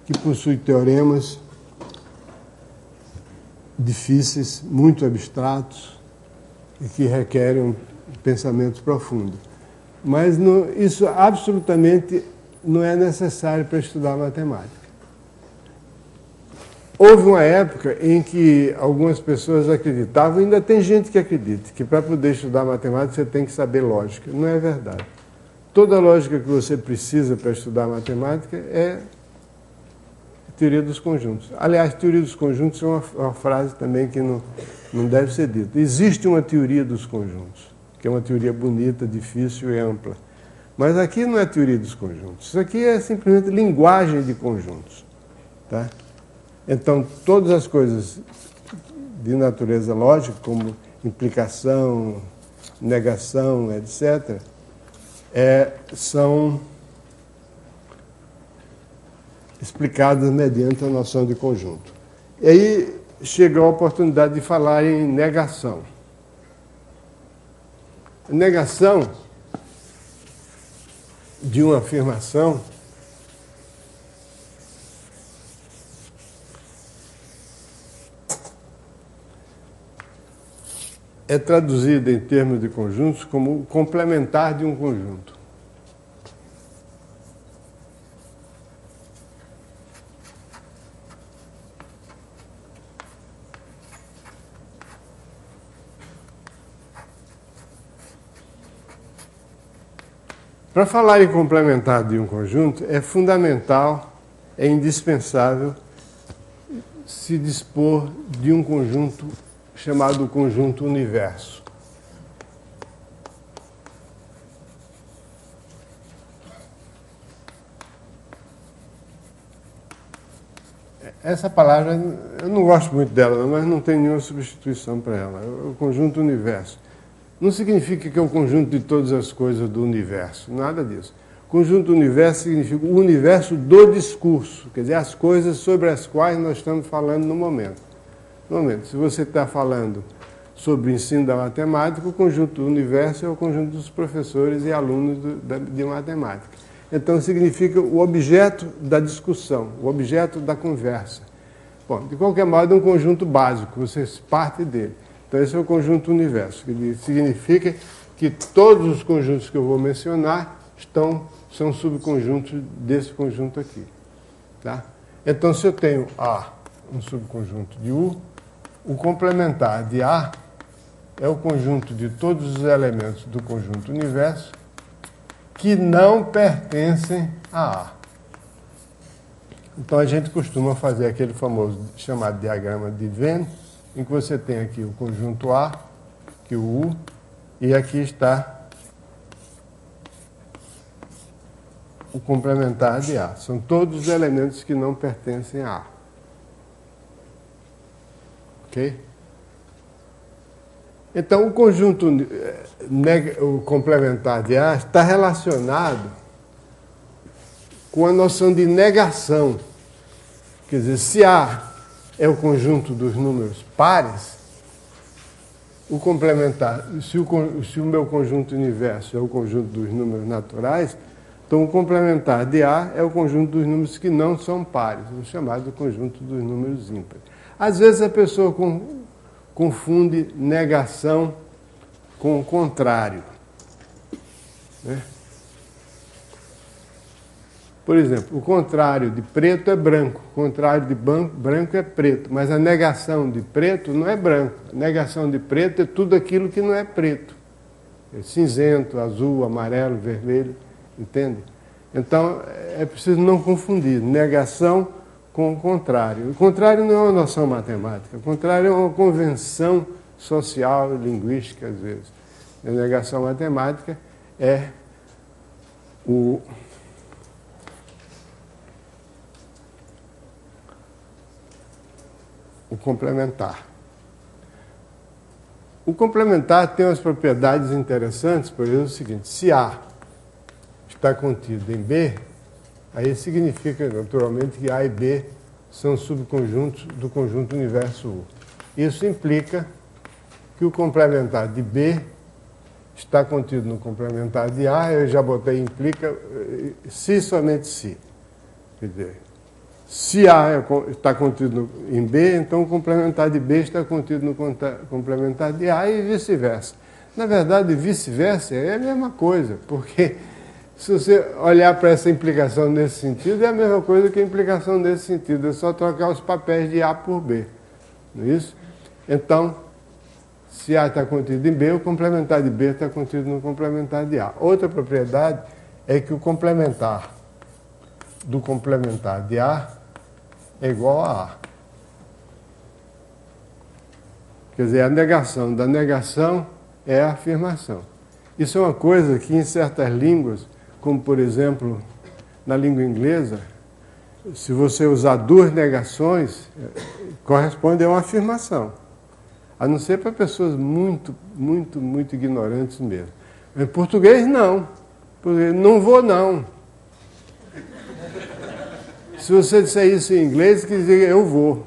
que possui teoremas difíceis, muito abstratos e que requerem um pensamento profundo. Mas isso absolutamente não é necessário para estudar matemática. Houve uma época em que algumas pessoas acreditavam, ainda tem gente que acredita, que para poder estudar matemática você tem que saber lógica. Não é verdade. Toda a lógica que você precisa para estudar matemática é teoria dos conjuntos. Aliás, teoria dos conjuntos é uma frase também que não deve ser dita. Existe uma teoria dos conjuntos, que é uma teoria bonita, difícil e ampla. Mas aqui não é teoria dos conjuntos. Isso aqui é simplesmente linguagem de conjuntos. Tá? Então, todas as coisas de natureza lógica, como implicação, negação, etc., são explicadas mediante a noção de conjunto. E aí chegou a oportunidade de falar em negação. Negação de uma afirmação é traduzida em termos de conjuntos como complementar de um conjunto. Para falar em complementar de um conjunto, é fundamental, é indispensável se dispor de um conjunto chamado conjunto universo. Essa palavra, eu não gosto muito dela, mas não tem nenhuma substituição para ela. O conjunto universo. Não significa que é o conjunto de todas as coisas do universo, nada disso. Conjunto universo significa o universo do discurso, quer dizer, as coisas sobre as quais nós estamos falando no momento. No momento, se você está falando sobre o ensino da matemática, o conjunto do universo é o conjunto dos professores e alunos de matemática. Então, significa o objeto da discussão, o objeto da conversa. Bom, de qualquer modo, é um conjunto básico, você parte dele. Então, esse é o conjunto universo, que significa que todos os conjuntos que eu vou mencionar são subconjuntos desse conjunto aqui. Tá? Então, se eu tenho A, um subconjunto de U, o complementar de A é o conjunto de todos os elementos do conjunto universo que não pertencem a A. Então, a gente costuma fazer aquele famoso chamado diagrama de Venn, em que você tem aqui o conjunto A, que é o U, e aqui está o complementar de A. São todos os elementos que não pertencem a A. Ok? Então, o conjunto, o complementar de A está relacionado com a noção de negação. Quer dizer, se A é o conjunto dos números pares, o complementar, se o meu conjunto universo é o conjunto dos números naturais, então o complementar de A é o conjunto dos números que não são pares, o chamado conjunto dos números ímpares. Às vezes a pessoa confunde negação com o contrário. Né? Por exemplo, o contrário de preto é branco, o contrário de branco é preto, mas a negação de preto não é branco. A negação de preto é tudo aquilo que não é preto. É cinzento, azul, amarelo, vermelho, entende? Então, é preciso não confundir negação com o contrário. O contrário não é uma noção matemática, o contrário é uma convenção social, linguística, às vezes. A negação matemática é o complementar. O complementar tem umas propriedades interessantes, por exemplo, o seguinte: se A está contido em B, aí significa naturalmente que A e B são subconjuntos do conjunto universo U. Isso implica que o complementar de B está contido no complementar de A, eu já botei implica se somente se. Quer dizer, se A está contido em B, então o complementar de B está contido no complementar de A e vice-versa. Na verdade, vice-versa é a mesma coisa, porque se você olhar para essa implicação nesse sentido, é a mesma coisa que a implicação nesse sentido, é só trocar os papéis de A por B. Não é isso? Então, se A está contido em B, o complementar de B está contido no complementar de A. Outra propriedade é que o complementar do complementar de A é igual a A. Quer dizer, a negação da negação é a afirmação. Isso é uma coisa que em certas línguas, como por exemplo na língua inglesa, se você usar duas negações, corresponde a uma afirmação. A não ser para pessoas muito ignorantes mesmo. Em português, não. Porque não vou, não. Se você disser isso em inglês, quer dizer eu vou.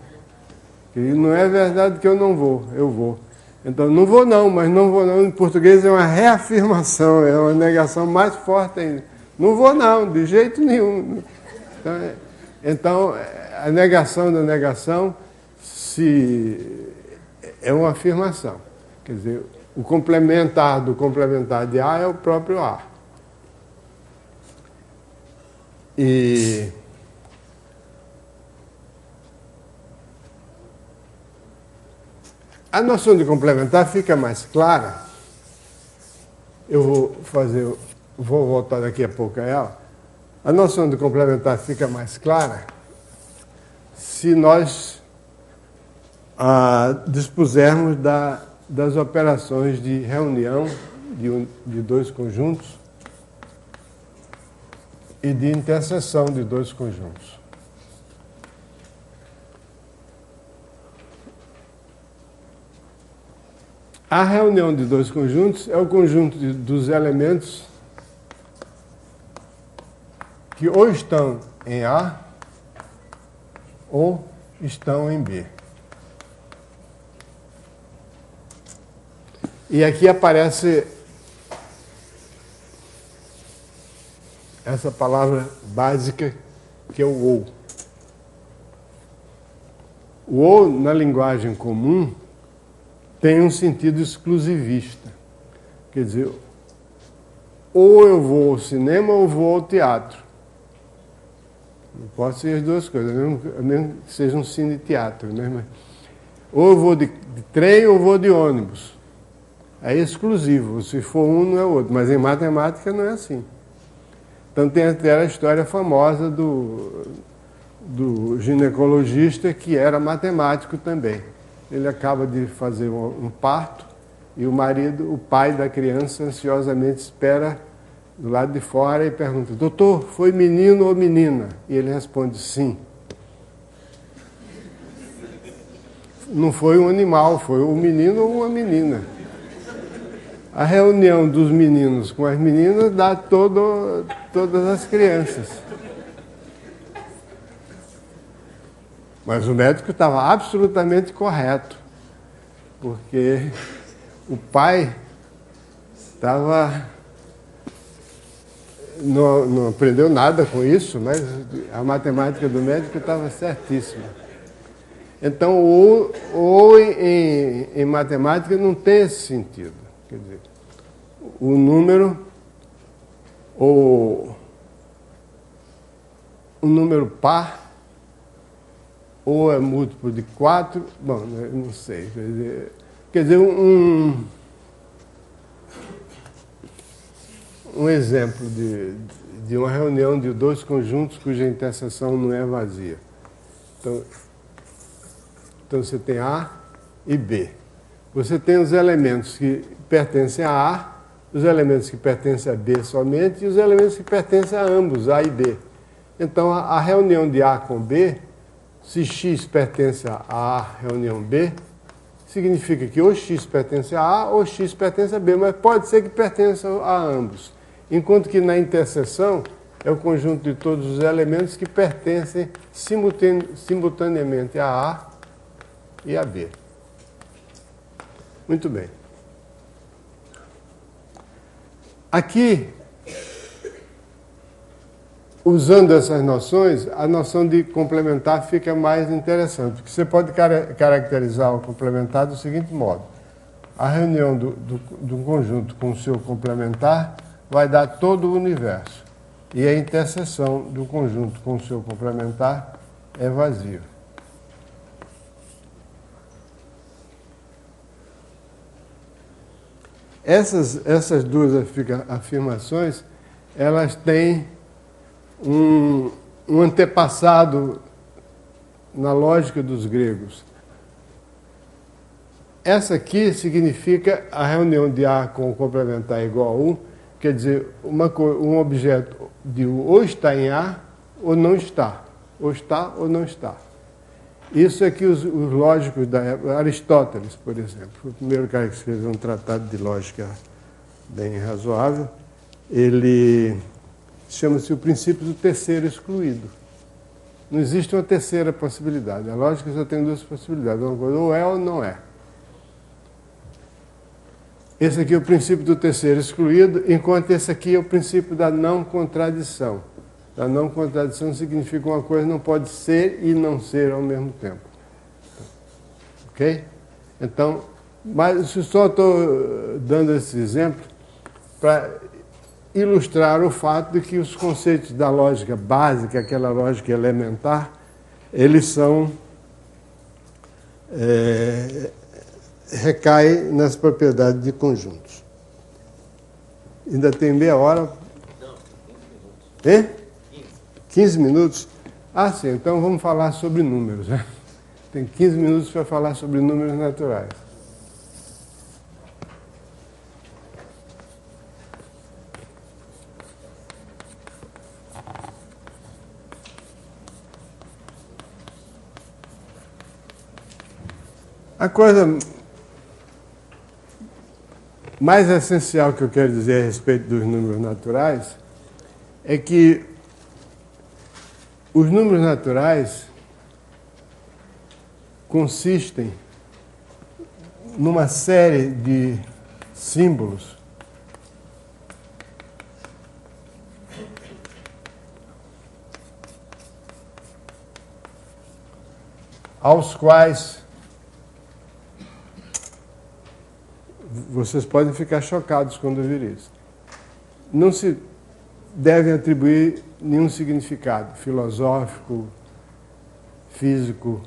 E não é verdade que eu não vou, eu vou. Então, não vou não, mas não vou não, em português é uma reafirmação, é uma negação mais forte ainda. Não vou não, de jeito nenhum. Então a negação da negação é uma afirmação. Quer dizer, o complementar do complementar de A é o próprio A. E a noção de complementar fica mais clara. Eu vou voltar daqui a pouco a ela. A noção de complementar fica mais clara se nós dispusermos das operações de reunião de dois conjuntos e de interseção de dois conjuntos. A reunião de dois conjuntos é o conjunto dos elementos que ou estão em A ou estão em B. E aqui aparece essa palavra básica que é o ou. O ou, na linguagem comum, tem um sentido exclusivista. Quer dizer, ou eu vou ao cinema ou vou ao teatro. Não pode ser as duas coisas, mesmo que seja um cine-teatro. Né? Ou eu vou de trem ou vou de ônibus. É exclusivo, se for um não é o outro. Mas em matemática não é assim. Então tem até a história famosa do ginecologista que era matemático também. Ele acaba de fazer um parto e o pai da criança, ansiosamente espera do lado de fora e pergunta: doutor, foi menino ou menina? E ele responde: sim. Não foi um animal, foi um menino ou uma menina. A reunião dos meninos com as meninas dá todas as crianças. Mas o médico estava absolutamente correto, porque o pai não aprendeu nada com isso, mas a matemática do médico estava certíssima. Então, ou em matemática não tem esse sentido. Quer dizer, o número ou um número par, ou é múltiplo de 4, bom, não sei. Quer dizer, um exemplo de uma reunião de dois conjuntos cuja interseção não é vazia. Então você tem A e B. Você tem os elementos que pertencem a A, os elementos que pertencem a B somente e os elementos que pertencem a ambos, A e B. Então a reunião de A com B, se X pertence a A reunião B, significa que ou X pertence a A ou X pertence a B, mas pode ser que pertença a ambos. Enquanto que na interseção é o conjunto de todos os elementos que pertencem simultaneamente a A e a B. Muito bem. Aqui, usando essas noções, a noção de complementar fica mais interessante, porque você pode caracterizar o complementar do seguinte modo. A reunião do conjunto com o seu complementar vai dar todo o universo, e a interseção do conjunto com o seu complementar é vazio. Essas duas afirmações, elas têm um antepassado na lógica dos gregos. Essa aqui significa a reunião de A com o complementar igual a 1, quer dizer, um objeto de ou está em A ou não está, ou está ou não está. Isso é que os lógicos da época, Aristóteles, por exemplo, foi o primeiro cara que escreveu um tratado de lógica bem razoável, ele chama-se o princípio do terceiro excluído. Não existe uma terceira possibilidade. A lógica só tem duas possibilidades, uma coisa ou é ou não é. Esse aqui é o princípio do terceiro excluído, enquanto esse aqui é o princípio da não contradição. A não contradição significa uma coisa não pode ser e não ser ao mesmo tempo. Ok? Então, mas só estou dando esse exemplo para ilustrar o fato de que os conceitos da lógica básica, aquela lógica elementar, eles são recaem nas propriedades de conjuntos. Ainda tem meia hora? Não, 15 minutos. Hein? 15 minutos? Ah, sim, então vamos falar sobre números, né? Tem 15 minutos para falar sobre números naturais. A coisa mais essencial que eu quero dizer a respeito dos números naturais é que os números naturais consistem numa série de símbolos aos quais vocês podem ficar chocados quando ouvir isso. Não se devem atribuir nenhum significado filosófico, físico,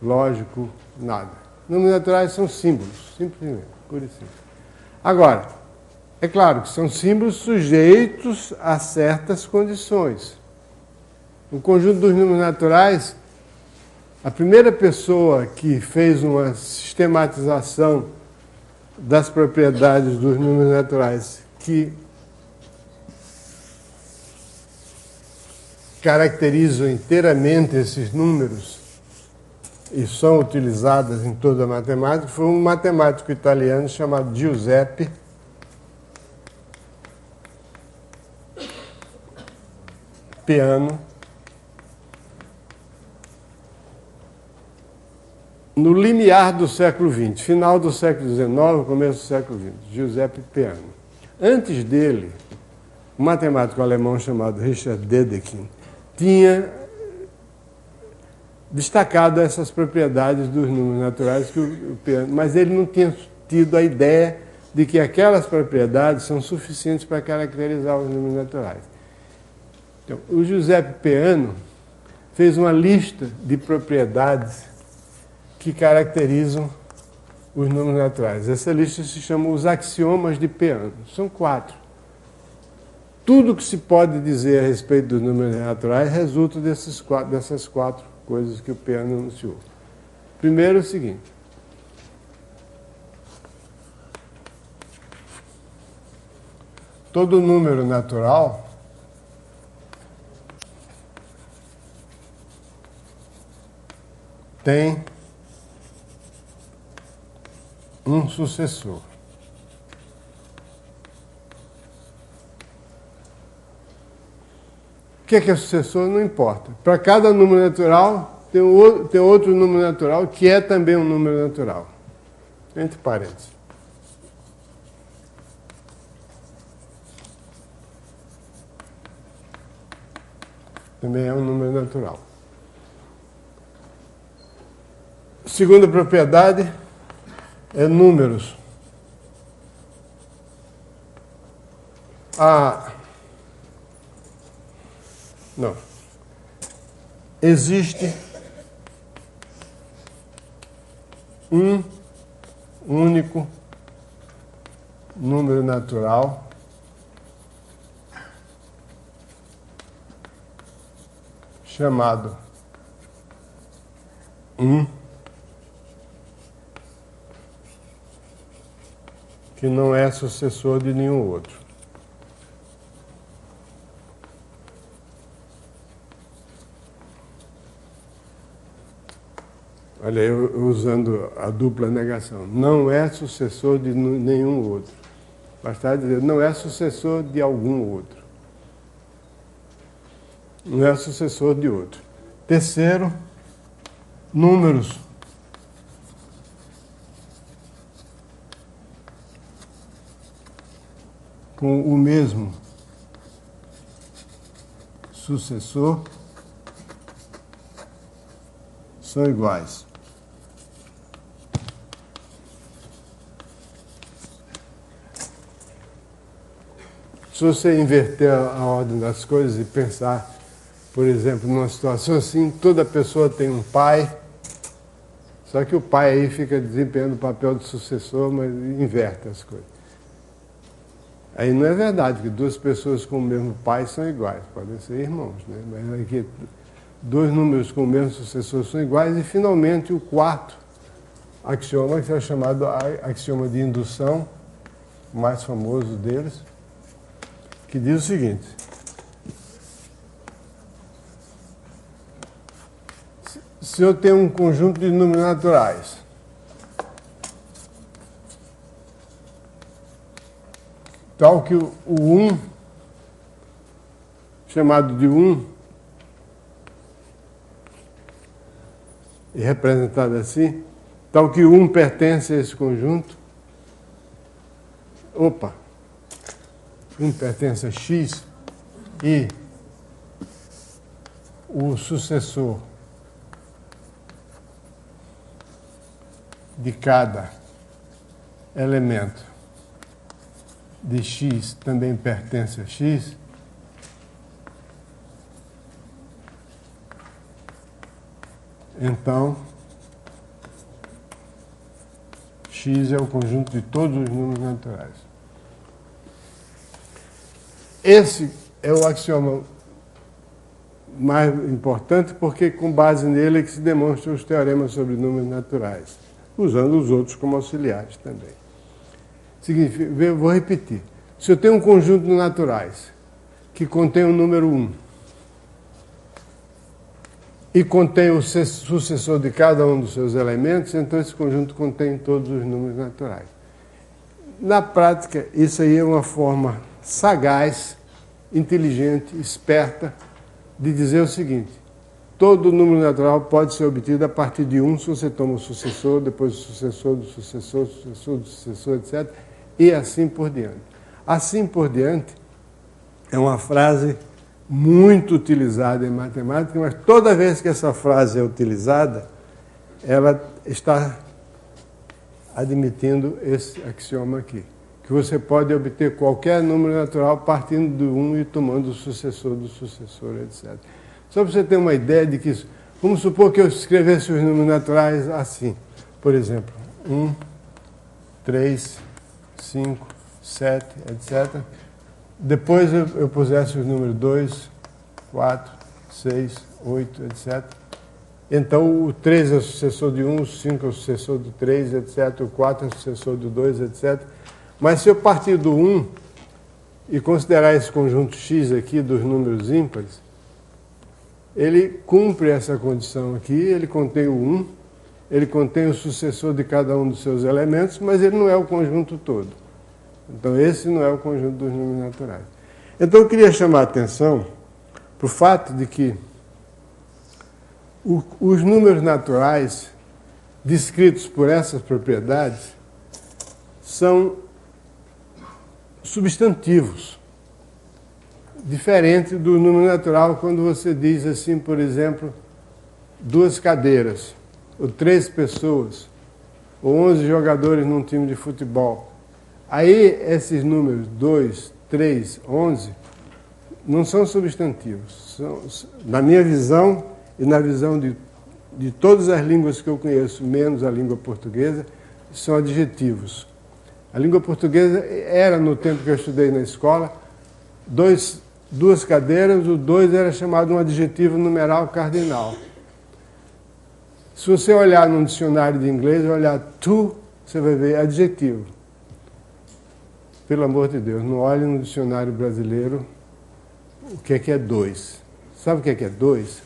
lógico, nada. Números naturais são símbolos, simplesmente, pura e simples. Agora, é claro que são símbolos sujeitos a certas condições. No conjunto dos números naturais, a primeira pessoa que fez uma sistematização das propriedades dos números naturais que caracterizam inteiramente esses números e são utilizadas em toda a matemática foi um matemático italiano chamado Giuseppe Peano, no limiar do século XX, final do século XIX, começo do século XX, Giuseppe Peano. Antes dele, um matemático alemão chamado Richard Dedekind tinha destacado essas propriedades dos números naturais, mas ele não tinha tido a ideia de que aquelas propriedades são suficientes para caracterizar os números naturais. Então, o Giuseppe Peano fez uma lista de propriedades que caracterizam os números naturais. Essa lista se chama os axiomas de Peano. São 4. Tudo que se pode dizer a respeito dos números naturais resulta dessas 4 coisas que o Peano anunciou. Primeiro é o seguinte: todo número natural tem um sucessor. O que é sucessor? Não importa. Para cada número natural, tem outro número natural que é também um número natural. Entre parênteses. Também é um número natural. Segunda propriedade é números. Não. Existe um único número natural chamado 1, que não é sucessor de nenhum outro. Olha, eu usando a dupla negação. Não é sucessor de nenhum outro. Basta dizer, não é sucessor de algum outro. Não é sucessor de outro. Terceiro, números. Com o mesmo sucessor são iguais. Se você inverter a ordem das coisas e pensar, por exemplo, numa situação assim, toda pessoa tem um pai, só que o pai aí fica desempenhando o papel de sucessor, mas inverte as coisas. Aí não é verdade que 2 pessoas com o mesmo pai são iguais, podem ser irmãos, né? Mas aqui 2 números com o mesmo sucessor são iguais, e finalmente o 4º axioma, que é chamado axioma de indução, o mais famoso deles, que diz o seguinte: se eu tenho um conjunto de números naturais tal que o 1, chamado de 1, e representado assim, tal que o 1 pertence a esse conjunto, 1 pertence a X, e o sucessor de cada elemento de X também pertence a X, então X é o conjunto de todos os números naturais. Esse é o axioma mais importante, porque com base nele é que se demonstram os teoremas sobre números naturais, usando os outros como auxiliares também. Significa, eu vou repetir. Se eu tenho um conjunto de naturais que contém o número 1 e contém o sucessor de cada um dos seus elementos, então esse conjunto contém todos os números naturais. Na prática, isso aí é uma forma sagaz, inteligente, esperta, de dizer o seguinte: todo número natural pode ser obtido a partir de 1, se você toma o sucessor, depois o sucessor do sucessor, sucessor do sucessor, etc., e assim por diante. Assim por diante é uma frase muito utilizada em matemática, mas toda vez que essa frase é utilizada, ela está admitindo esse axioma aqui, que que você pode obter qualquer número natural partindo do 1 e tomando o sucessor do sucessor, etc. Só para você ter uma ideia de que isso... Vamos supor que eu escrevesse os números naturais assim. Por exemplo, 1, 3, 5, 7, etc. Depois eu pusesse os números 2, 4, 6, 8, etc. Então o 3 é o sucessor de 1, o 5 é o sucessor do 3, etc. O 4 é o sucessor do 2, etc. Mas se eu partir do 1 e considerar esse conjunto X aqui dos números ímpares, ele cumpre essa condição aqui, ele contém o 1, ele contém o sucessor de cada um dos seus elementos, mas ele não é o conjunto todo. Então esse não é o conjunto dos números naturais. Então eu queria chamar a atenção para o fato de que os números naturais descritos por essas propriedades são substantivos, diferente do número natural quando você diz assim, por exemplo, 2 cadeiras, ou 3 pessoas, ou 11 jogadores num time de futebol. Aí esses números 2, 3, 11 não são substantivos. Na minha visão e na visão de todas as línguas que eu conheço, menos a língua portuguesa, são adjetivos. A língua portuguesa era, no tempo que eu estudei na escola, 2 cadeiras, o 2 era chamado um adjetivo numeral cardinal. Se você olhar num dicionário de inglês, olhar to, você vai ver adjetivo. Pelo amor de Deus, não olhe no dicionário brasileiro o que é 2. Sabe o que é 2?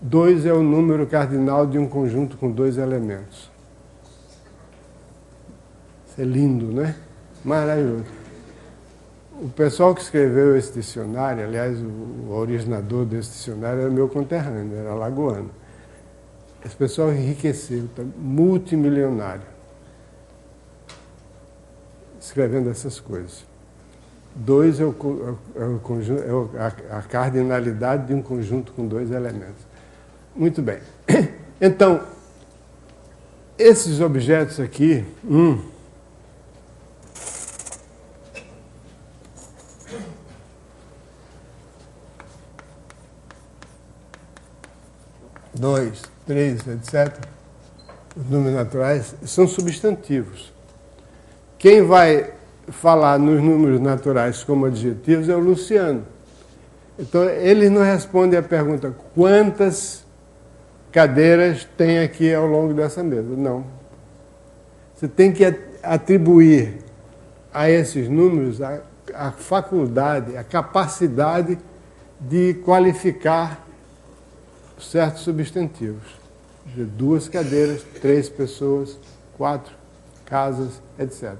2 é o número cardinal de um conjunto com 2 elementos. Isso é lindo, né? Maravilhoso. O pessoal que escreveu esse dicionário, aliás, o originador desse dicionário era meu conterrâneo, era alagoano. Esse pessoal enriqueceu, tá multimilionário, escrevendo essas coisas. 2 é a cardinalidade de um conjunto com 2 elementos. Muito bem. Então, esses objetos aqui, 2, 3, etc., os números naturais, são substantivos. Quem vai falar nos números naturais como adjetivos é o Luciano. Então, ele não responde à pergunta quantas cadeiras tem aqui ao longo dessa mesa. Não. Você tem que atribuir a esses números a faculdade, a capacidade de qualificar certos substantivos. 2 cadeiras, 3 pessoas, 4 casas, etc.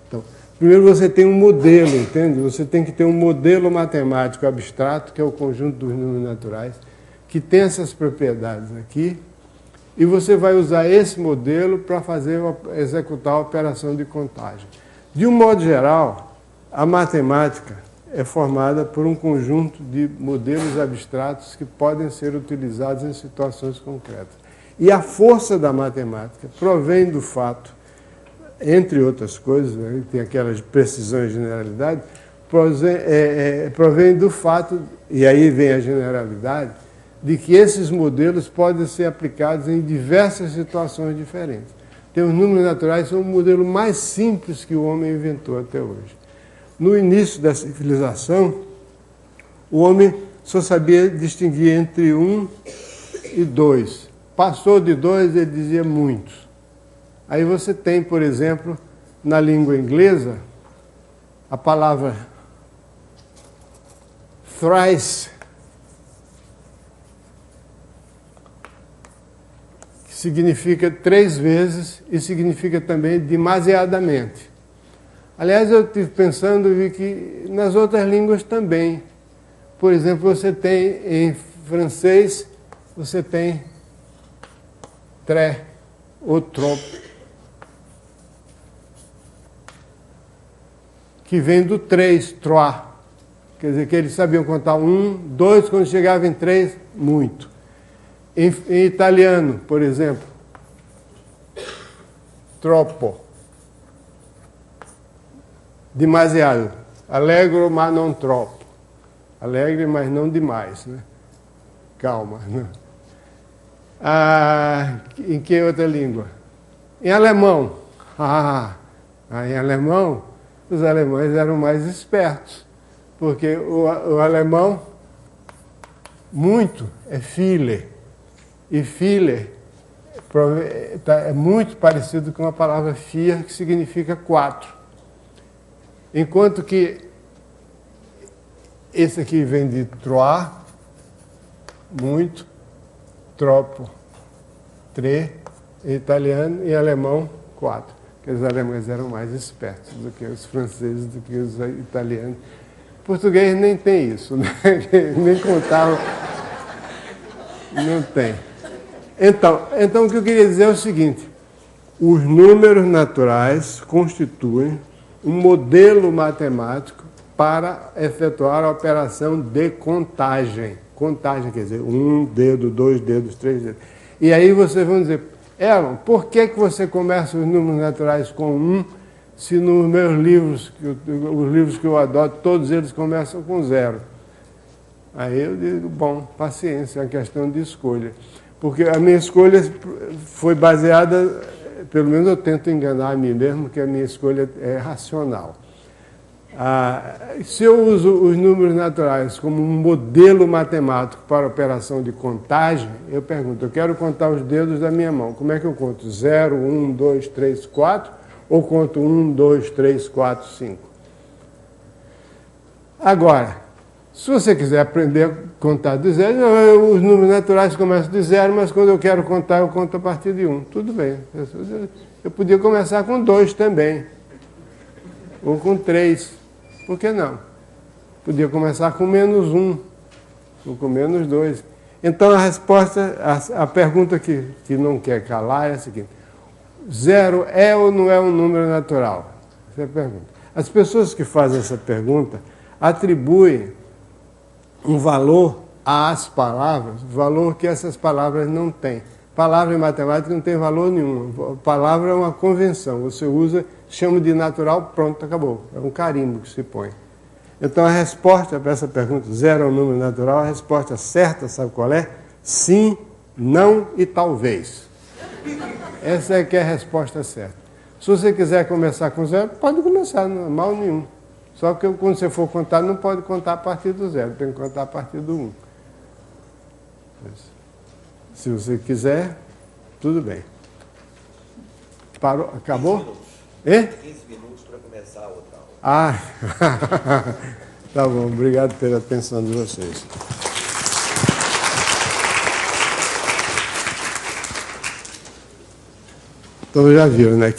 Então, primeiro você tem um modelo, entende? Você tem que ter um modelo matemático abstrato, que é o conjunto dos números naturais, que tem essas propriedades aqui, e você vai usar esse modelo para executar a operação de contagem. De um modo geral, a matemática é formada por um conjunto de modelos abstratos que podem ser utilizados em situações concretas. E a força da matemática provém do fato, entre outras coisas, né, tem aquelas precisões e generalidade, provém do fato, e aí vem a generalidade, de que esses modelos podem ser aplicados em diversas situações diferentes. Então, os números naturais são o modelo mais simples que o homem inventou até hoje. No início da civilização, o homem só sabia distinguir entre 1 e 2. Passou de 2, ele dizia muitos. Aí você tem, por exemplo, na língua inglesa, a palavra thrice, que significa 3 vezes e significa também demasiadamente. Aliás, eu estive pensando e vi que nas outras línguas também. Por exemplo, você tem em francês, você tem très ou trop, que vem do 3, trois. Quer dizer, que eles sabiam contar 1, 2, quando chegava em 3, muito. Em italiano, por exemplo, troppo. demasiado. Allegro, mas non troppo. Alegre, mas não demais, né? Calma. Né? Em que outra língua? Em alemão. Em alemão, os alemães eram mais espertos, porque o alemão, muito, é viele. E viele é muito parecido com a palavra vier, que significa 4. Enquanto que esse aqui vem de trois, muito, troppo, tre, em italiano, e em alemão, 4. Porque os alemães eram mais espertos do que os franceses, do que os italianos. Português nem tem isso, né? Nem contavam. Não tem. Então, o que eu queria dizer é o seguinte: os números naturais constituem um modelo matemático para efetuar a operação de contagem. Contagem quer dizer 1 dedo, 2 dedos, 3 dedos. E aí vocês vão dizer, Elon, por que você começa os números naturais com 1, se nos meus livros, os livros que eu adoto, todos eles começam com 0? Aí eu digo, bom, paciência, é uma questão de escolha. Porque a minha escolha foi baseada, pelo menos eu tento enganar a mim mesmo, que a minha escolha é racional. Se eu uso os números naturais como um modelo matemático para a operação de contagem, eu pergunto, eu quero contar os dedos da minha mão. Como é que eu conto? 0, 1, 2, 3, 4? Ou conto 1, 2, 3, 4, 5? Agora, se você quiser aprender a contar de 0, os números naturais começam de 0, mas quando eu quero contar, eu conto a partir de 1. Tudo bem. Eu podia começar com 2 também. Ou com 3. Por que não? Podia começar com menos 1. Ou com menos 2. Então a resposta, a pergunta que não quer calar é a seguinte: 0 é ou não é um número natural? Essa é a pergunta. As pessoas que fazem essa pergunta atribuem um valor às palavras, valor que essas palavras não têm. Palavra em matemática não tem valor nenhum. Palavra é uma convenção. Você usa, chama de natural, pronto, acabou. É um carimbo que se põe. Então a resposta para essa pergunta, 0 é um número natural, a resposta certa, sabe qual é? Sim, não e talvez. Essa é que é a resposta certa. Se você quiser começar com 0, pode começar, não é mal nenhum. Só que quando você for contar, não pode contar a partir do 0, tem que contar a partir do 1. Se você quiser, tudo bem. Parou? Acabou? 15 minutos para começar a outra aula. Tá bom. Obrigado pela atenção de vocês. Então já viram, né?